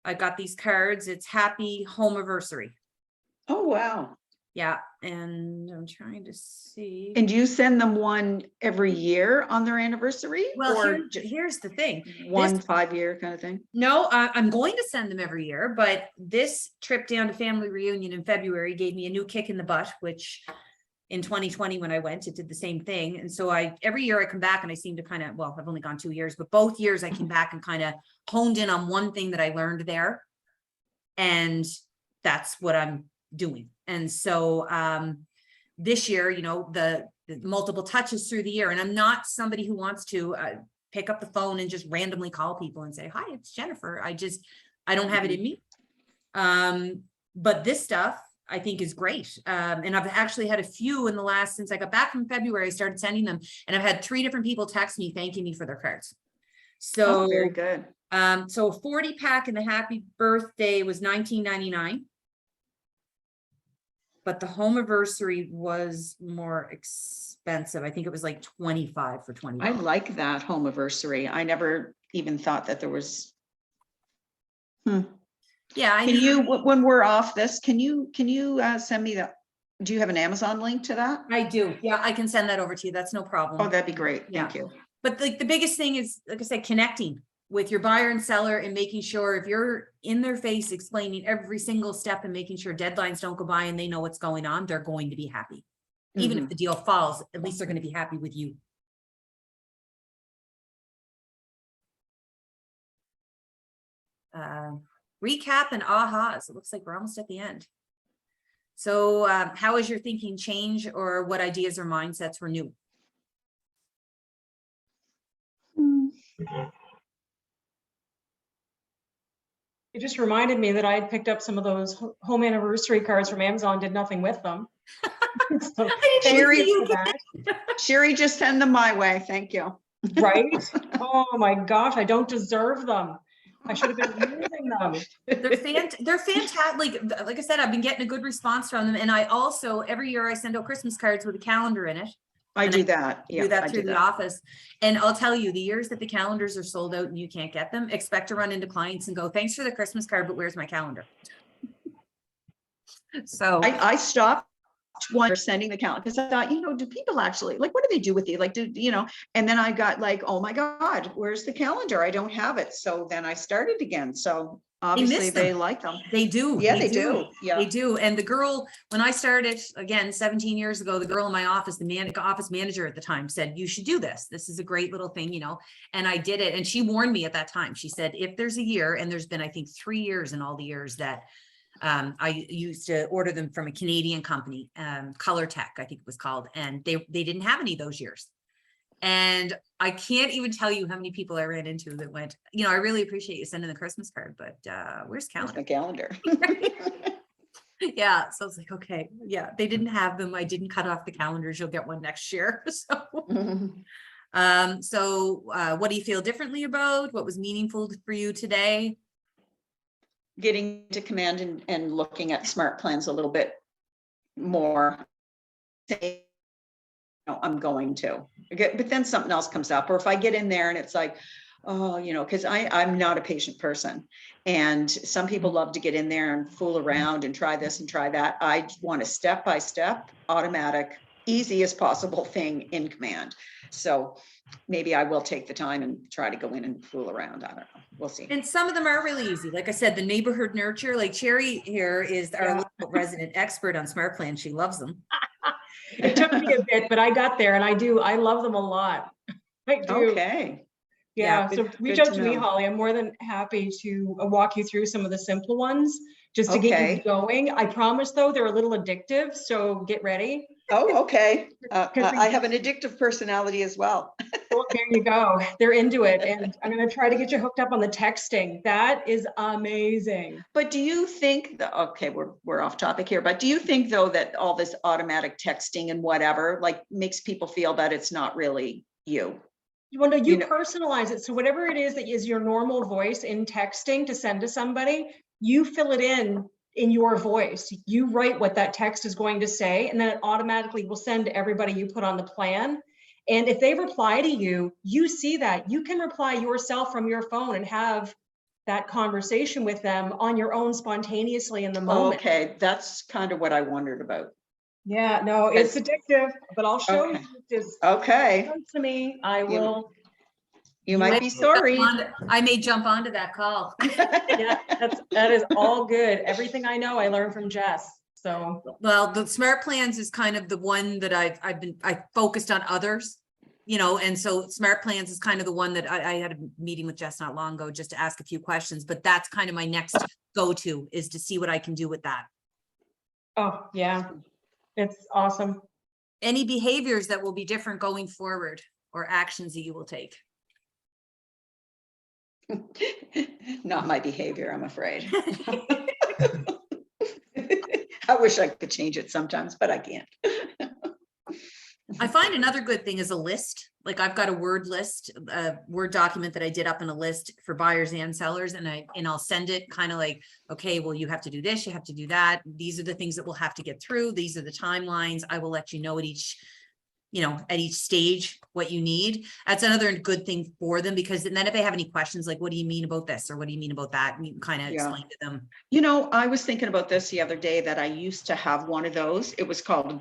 I got these cards. It's happy home anniversary. Oh, wow. Yeah, and I'm trying to see. And do you send them one every year on their anniversary? Well, Or here's the thing. one 5-year kind of thing? No, I'm going to send them every year, but this trip down to family reunion in February gave me a new kick in the butt, which in 2020, when I went, it did the same thing. And so every year I come back and I seem to kind of, well, I've only gone 2 years, but both years I came back and kind of honed in on one thing that I learned there. And that's what I'm doing. And so this year, you know, the multiple touches through the year, and I'm not somebody who wants to pick up the phone and just randomly call people and say, hi, it's Jennifer. I don't have it in me. But this stuff I think is great. And I've actually had a few in the last, since I got back from February, I started sending them, and I've had 3 different people text me thanking me for their cards. So, Oh, very good. so a 40 pack and the happy birthday was $19.99. But the home anniversary was more expensive. I think it was like 25 for $20. I like that home anniversary. I never even thought that there was. Yeah, I Can mean, you, when we're off this, can you send me the, do you have an Amazon link to that? I do. Yeah, I can send that over to you. That's no problem. Oh, that'd be great. Yeah. Thank you. But like the biggest thing is, like I said, connecting with your buyer and seller and making sure if you're in their face, explaining every single step and making sure deadlines don't go by and they know what's going on, they're going to be happy. Even if the deal falls, at least they're going to be happy with you. Recap and ahas. It looks like we're almost at the end. So how has your thinking changed, or what ideas or mindsets were new? It just reminded me that I had picked up some of those home anniversary cards from Amazon, did nothing with them. So, thank Sherry, you for that. Sherry, just send them my way. Thank you. Right? Oh my gosh, I don't deserve them. I should have been using them. They're fantastic. Like I said, I've been getting a good response from them. And I also, every year I send out Christmas cards with a calendar in it. I And do that. Yeah, Do that I through do the that. office. And I'll tell you, the years that the calendars are sold out and you can't get them, expect to run into clients and go, thanks for the Christmas card, but where's my calendar? So I stopped one sending the calendar because I thought, you know, do people actually, like, what do they do with you? Like, and then I got like, oh my God, where's the calendar? I don't have it. So then I started again. So obviously miss they them. like them. they do. Yeah, they do. Yeah. They do. And the girl, when I started again, 17 years ago, the girl in my office, the office manager at the time said, you should do this. This is a great little thing, you know, and I did it. And she warned me at that time. She said, if there's a year, and there's been, I think 3 years in all the years that I used to order them from a Canadian company, Color Tech, I think it was called, and they didn't have any of those years. And I can't even tell you how many people I ran into that went, you know, I really appreciate you sending the Christmas card, but where's Here's my calendar? calendar. Yeah, so it's like, okay, yeah, they didn't have them. I didn't cut off the calendars. You'll get one next year. So, what do you feel differently about? What was meaningful for you today? Getting to command and looking at smart plans a little bit more. Say, no, I'm going to, but then something else comes up, or if I get in there and it's like, oh, you know, because I'm not a patient person. And some people love to get in there and fool around and try this and try that. I want a step-by-step, automatic, easiest possible thing in command. So maybe I will take the time and try to go in and fool around. I don't know. We'll see. And some of them are really easy. Like I said, the neighborhood nurture, like Cherry here is our Yeah. local resident expert on smart plans. She loves them. It took me a bit, but I got there and I love them a lot. I do. Okay. Yeah, Yeah, so good- reach good out to to me, know. Holly. I'm more than happy to walk you through some of the simple ones, just to get Okay. you going. I promise though, they're a little addictive, so get ready. Oh, okay. Because I have an addictive personality as well. Well, there you go. They're into it. And I'm going to try to get you hooked up on the texting. That is amazing. But do you think okay, we're off topic here, but do you think though that all this automatic texting and whatever, like makes people feel that it's not really you? Well, no, you You know- personalize it. So whatever it is that is your normal voice in texting to send to somebody, you fill it in your voice. You write what that text is going to say, and then it automatically will send to everybody you put on the plan. And if they reply to you, you see that. You can reply yourself from your phone and have that conversation with them on your own spontaneously in the moment. Okay, that's kind of what I wondered about. Yeah, no, it's addictive, but I'll show Okay. you. Just Okay, come to me. I will. you might be sorry. I may jump onto that call. Yeah, that is all good. Everything I know, I learned from Jess. So Well, the smart plans is kind of the one that I focused on others, you know, and so smart plans is kind of the one that I had a meeting with Jess not long ago just to ask a few questions, but that's kind of my next go-to is to see what I can do with that. oh yeah, it's awesome. Any behaviors that will be different going forward or actions that you will take? Not my behavior, I'm afraid. I wish I could change it sometimes, but I can't. I find another good thing is a list. Like I've got a Word list, a Word document that I did up in a list for buyers and sellers, and I'll send it kind of like, okay, well, you have to do this, you have to do that. These are the things that we'll have to get through. These are the timelines. I will let you know at each, you know, at each stage what you need. That's another good thing for them, because then if they have any questions, like, what do you mean about this? Or what do you mean about that? And you can kind of Yeah. explain to them. You know, I was thinking about this the other day that I used to have one of those. It was called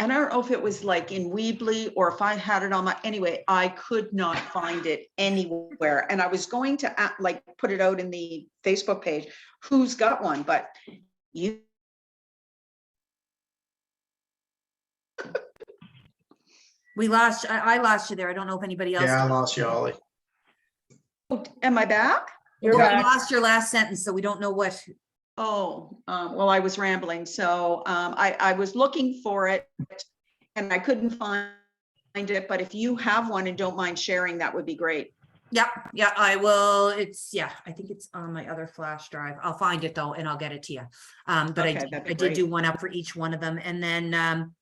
and I don't know if it was like in Weebly or if I had it on my, anyway, I could not find it anywhere. And I was going to like put it out in the Facebook page, who's got one, but you. We lost, I lost you there. I don't know if anybody else. Yeah, I did. lost you, Ollie. Am I back? You're Well, we back. lost your last sentence, so we don't know what. Oh, well, I was rambling. So I was looking for it and I couldn't find it, but if you have one and don't mind sharing, that would be great. Yeah, I will. I think it's on my other flash drive. I'll find it though, and I'll get it to you. But Okay, that'd be I did do great. one up for each one of them. And then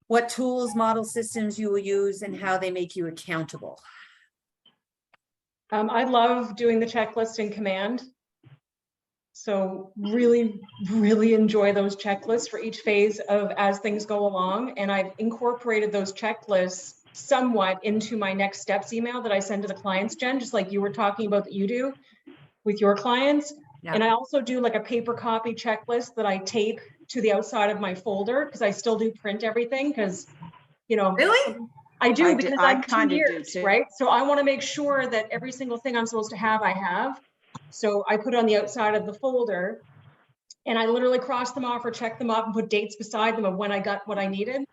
what tools, model systems you will use and how they make you accountable. I love doing the checklist in Command. So really, really enjoy those checklists for each phase of as things go along. And I've incorporated those checklists somewhat into my next steps email that I send to the clients, Jen, just like you were talking about that you do with your clients. Yeah. And I also do like a paper copy checklist that I tape to the outside of my folder because I still do print everything because, you know. Really? I do I because I I'm 2 kinda do years, too. right? So I want to make sure that every single thing I'm supposed to have, I have. So I put it on the outside of the folder and I literally cross them off or check them off and put dates beside them of when I got what I needed.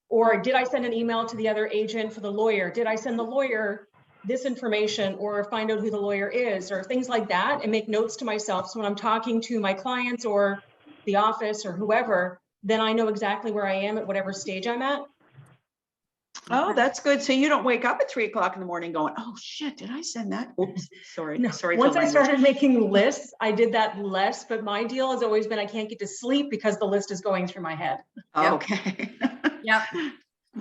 Or did I send an email to the other agent for the lawyer? Did I send the lawyer this information or find out who the lawyer is or things like that and make notes to myself. So when I'm talking to my clients or the office or whoever, then I know exactly where I am at whatever stage I'm at. Oh, that's good. So you don't wake up at 3 o'clock in the morning going, oh shit, did I send that? Oops, sorry, No, sorry. for once I language. started making lists, I did that less, but my deal has always been I can't get to sleep because the list is going through my head. Yep. Okay. Yeah,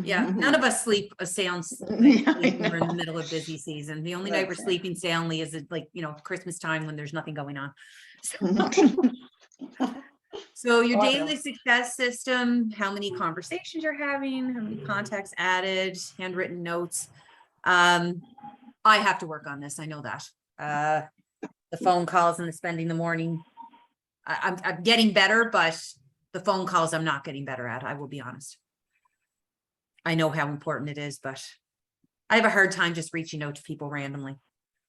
yeah. None of us sleep sounds Yeah, I when we're in the know. middle of busy season. The only night we're That's right. sleeping soundly is at, like, Christmas time when there's nothing going on. So your Oh, I daily know. success system, how many conversations you're having, how many contacts added, handwritten notes. I have to work on this. I know that. The phone calls and the spending the morning. I'm getting better, but the phone calls I'm not getting better at. I will be honest. I know how important it is, but I have a hard time just reaching out to people randomly.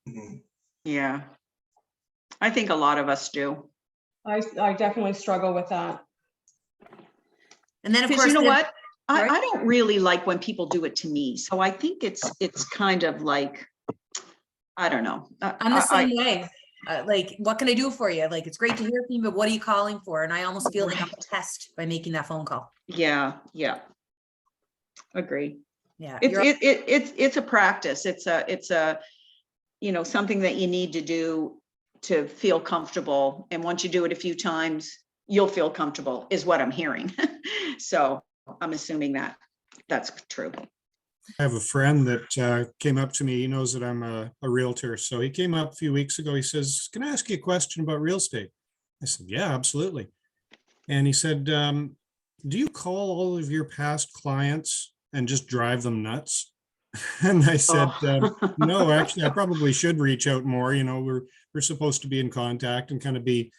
Mhm. Yeah. I think a lot of us do. I definitely struggle with that. And then of Because course, you know the- what? right? I don't really like when people do it to me. So I think it's kind of like, I don't know. I'm the same way. Like, what can I do for you? Like, it's great to hear from you, but what are you calling for? And I almost feel like I'm a test by making that phone call. Yeah, yeah. Agree. Yeah. It's, you're- it's a practice. It's a, something that you need to do to feel comfortable. And once you do it a few times, you'll feel comfortable is what I'm hearing. So I'm assuming that that's true. I have a friend that came up to me. He knows that I'm a realtor. So he came up a few weeks ago. He says, can I ask you a question about real estate? I said, yeah, absolutely. And he said, do you call all of your past clients and just drive them nuts? And I said, Oh. no, actually, I probably should reach out more. We're supposed to be in contact and kind of be,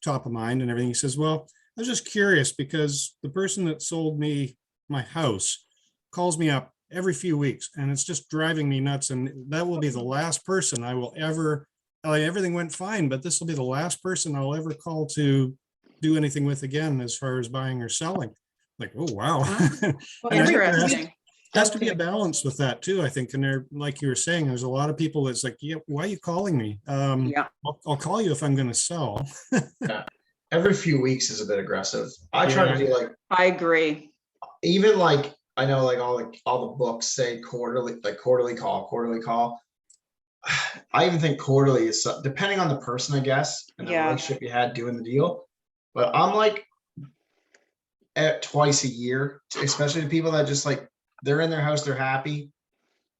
top of mind and everything. He says, well, I was just curious because the person that sold me my house calls me up every few weeks and it's just driving me nuts. And that will be the last person I will ever, everything went fine, but this will be the last person I'll ever call to do anything with again as far as buying or selling. Like, oh, wow. Well, And I think there Interesting. has to be a balance with that too, I think. And there, like you were saying, there's a lot of people that's like, yeah, why are you calling me? Yeah. I'll call you if I'm going to sell. Every few weeks is a bit aggressive. I try to do like, I agree. even like, I know like all the books say quarterly, like quarterly call. I even think quarterly is depending on the person, I guess, and the Yeah. relationship you had doing the deal. But I'm like at twice a year, especially to people that just like they're in their house, they're happy.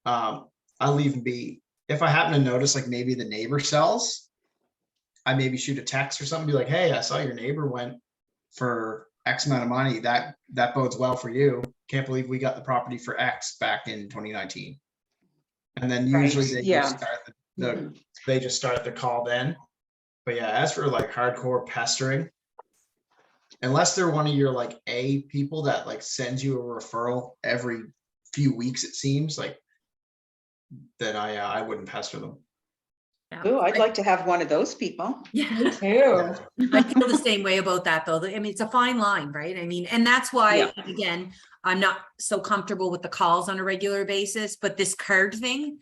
I leave them be. If I happen to notice like maybe the neighbor sells, I maybe shoot a text or something, be like, hey, I saw your neighbor went for X amount of money. That bodes well for you. Can't believe we got the property for X back in 2019. And then usually Right, they yeah. just start they just start the call then. But yeah, as for like hardcore pestering, unless they're one of your like A people that like sends you a referral every few weeks, it seems like, then I wouldn't pester them. Yeah. Oh, I'd like to have one of those people. Yeah. Ew. I feel the same way about that though. I mean, it's a fine line, right? I mean, and that's why, Yeah. again, I'm not so comfortable with the calls on a regular basis, but this card thing,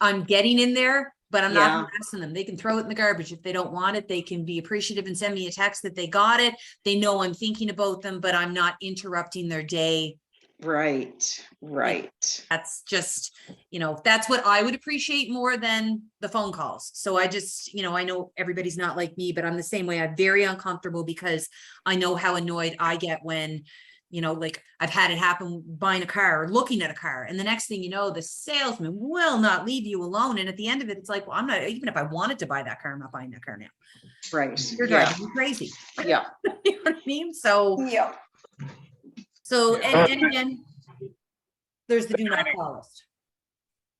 I'm getting in there, but I'm Yeah. not harassing them. They can throw it in the garbage. If they don't want it, they can be appreciative and send me a text that they got it. They know I'm thinking about them, but I'm not interrupting their day. Right, right. That's just, that's what I would appreciate more than the phone calls. So I just, I know everybody's not like me, but I'm the same way. I'm very uncomfortable because I know how annoyed I get when, like I've had it happen buying a car or looking at a car. And the next thing you know, the salesman will not leave you alone. And at the end of it, it's like, well, I'm not, even if I wanted to buy that car, I'm not buying that car now. Right. You're Yeah. driving me crazy. Yeah. You know what I mean? So, Yeah. and again, there's the do not call list.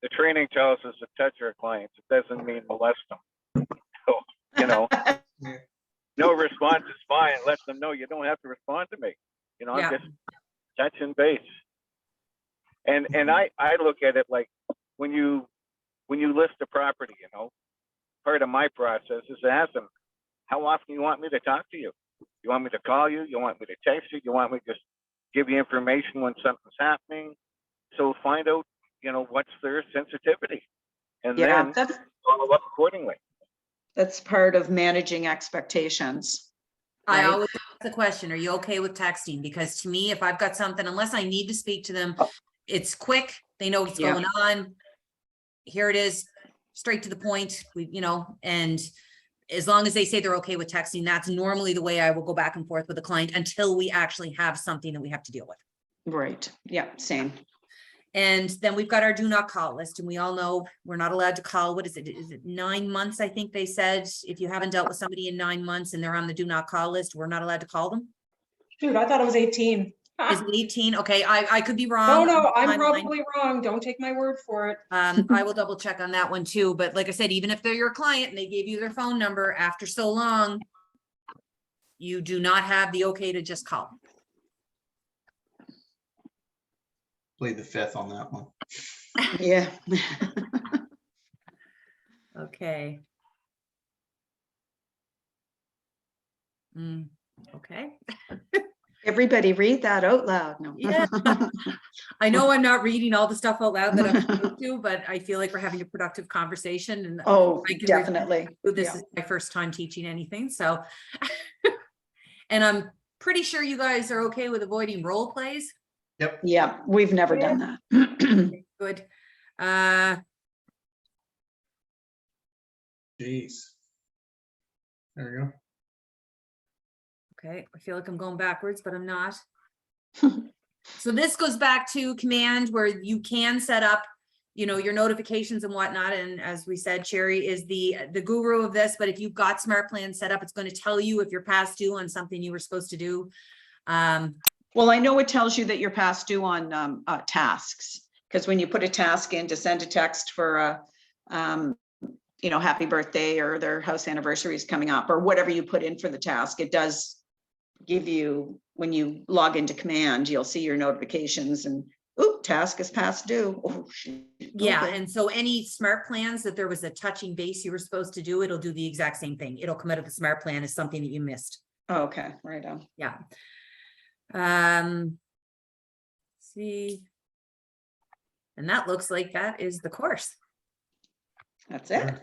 The training tells us to touch our clients. It doesn't mean molest them. So, no response is fine. Let them know you don't have to respond to me. Yeah. I'm just touching base. And I look at it like when you list a property, part of my process is to ask them, how often you want me to talk to you? You want me to call you? You want me to text you? You want me to just give you information when something's happening? So find out what's their sensitivity? And Yeah, then follow up accordingly. that's part of managing expectations. I Right. always ask the question, are you okay with texting? Because to me, if I've got something, unless I need to speak to them, it's quick, they know what's Yeah. going on. Here it is, straight to the point, and as long as they say they're okay with texting, that's normally the way I will go back and forth with the client until we actually have something that we have to deal with. Right, yeah, same. And then we've got our do not call list, and we all know we're not allowed to call. What is it? Is it 9 months? I think they said, if you haven't dealt with somebody in 9 months and they're on the do not call list, we're not allowed to call them. Shoot, I thought it was 18. Is it 18? Okay, I could be No, wrong. no, on I'm the timeline. probably wrong. Don't take my word for it. I will double check on that one too. But like I said, even if they're your client and they gave you their phone number after so long, you do not have the okay to just call. Plead the fifth on that one. Yeah. Okay. Okay. Everybody read that out loud. No. Yeah. I know I'm not reading all the stuff out loud that I'm supposed to, but I feel like we're having a productive conversation, and Oh, I can definitely. this Yeah. is my first time teaching anything, so. And I'm pretty sure you guys are okay with avoiding role plays. Yeah, we've never done that. Good. Jeez. There we go. Okay, I feel like I'm going backwards, but I'm not. So this goes back to command where you can set up, your notifications and whatnot. And as we said, Sherry is the guru of this, but if you've got Smart Plan set up, it's going to tell you if you're past due on something you were supposed to do. Well, I know it tells you that you're past due on tasks, because when you put a task in to send a text for happy birthday, or their house anniversary is coming up, or whatever you put in for the task, it does give you, when you log into command, you'll see your notifications and, oh, task is past due. Oh, shoot. Yeah, Okay. and so any Smart Plans that there was a touching base you were supposed to do, it'll do the exact same thing. It'll come out of the Smart Plan as something that you missed. Okay, right on. Yeah. See. And that looks like that is the course. That's it.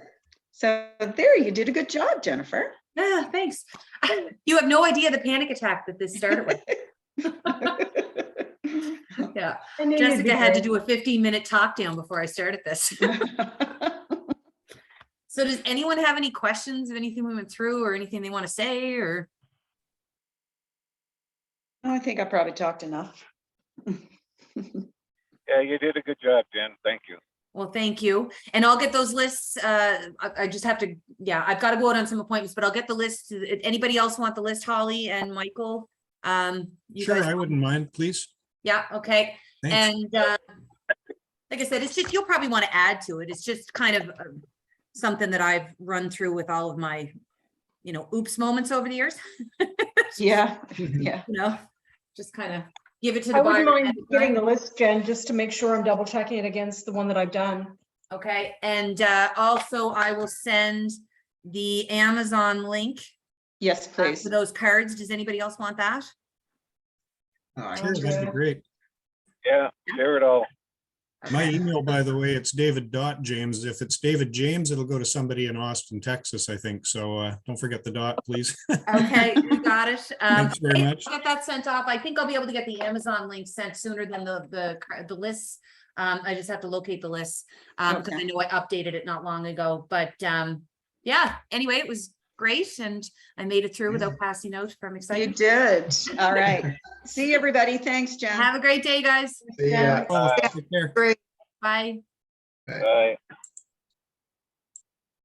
So there, you did a good job, Jennifer. Yeah, thanks. You have no idea the panic attack that this started with. Yeah. I knew you'd be Jessica had to great. do a 15-minute talk down before I started this. So does anyone have any questions of anything we went through, or anything they want to say, or? I think I probably talked enough. Yeah, you did a good job, Jen. Thank you. Well, thank you. And I'll get those lists. I just have to, I've got to go out on some appointments, but I'll get the list. Anybody else want the list, Holly and Michael? You Sure, guys- I wouldn't mind, please. Yeah, okay. Thanks. And like I said, it's just, you'll probably want to add to it. It's just kind of something that I've run through with all of my, oops moments over the years. Yeah, yeah. Just kind of give it to the I wouldn't buyer. mind getting the list, Jen, just to make sure I'm double checking it against the one that I've done. Okay, and also I will send the Amazon link Yes, please. for those cards. Does anybody else want that? All Sure, right. that'd be great. Yeah, share it all. My Okay. email, by the way, it's David.James. If it's David James, it'll go to somebody in Austin, Texas, I think. So don't forget the dot, please. Okay, you got it. Thanks very okay, much. I'll get that sent off. I think I'll be able to get the Amazon link sent sooner than the lists. I just have to locate the lists because Okay. I know I updated it not long ago. But yeah, anyway, it was great, and I made it through without passing out. I'm You excited. did. All right. See everybody. Thanks, Jen. Have a great day, guys. See ya. Oh, take care. Bye. Bye.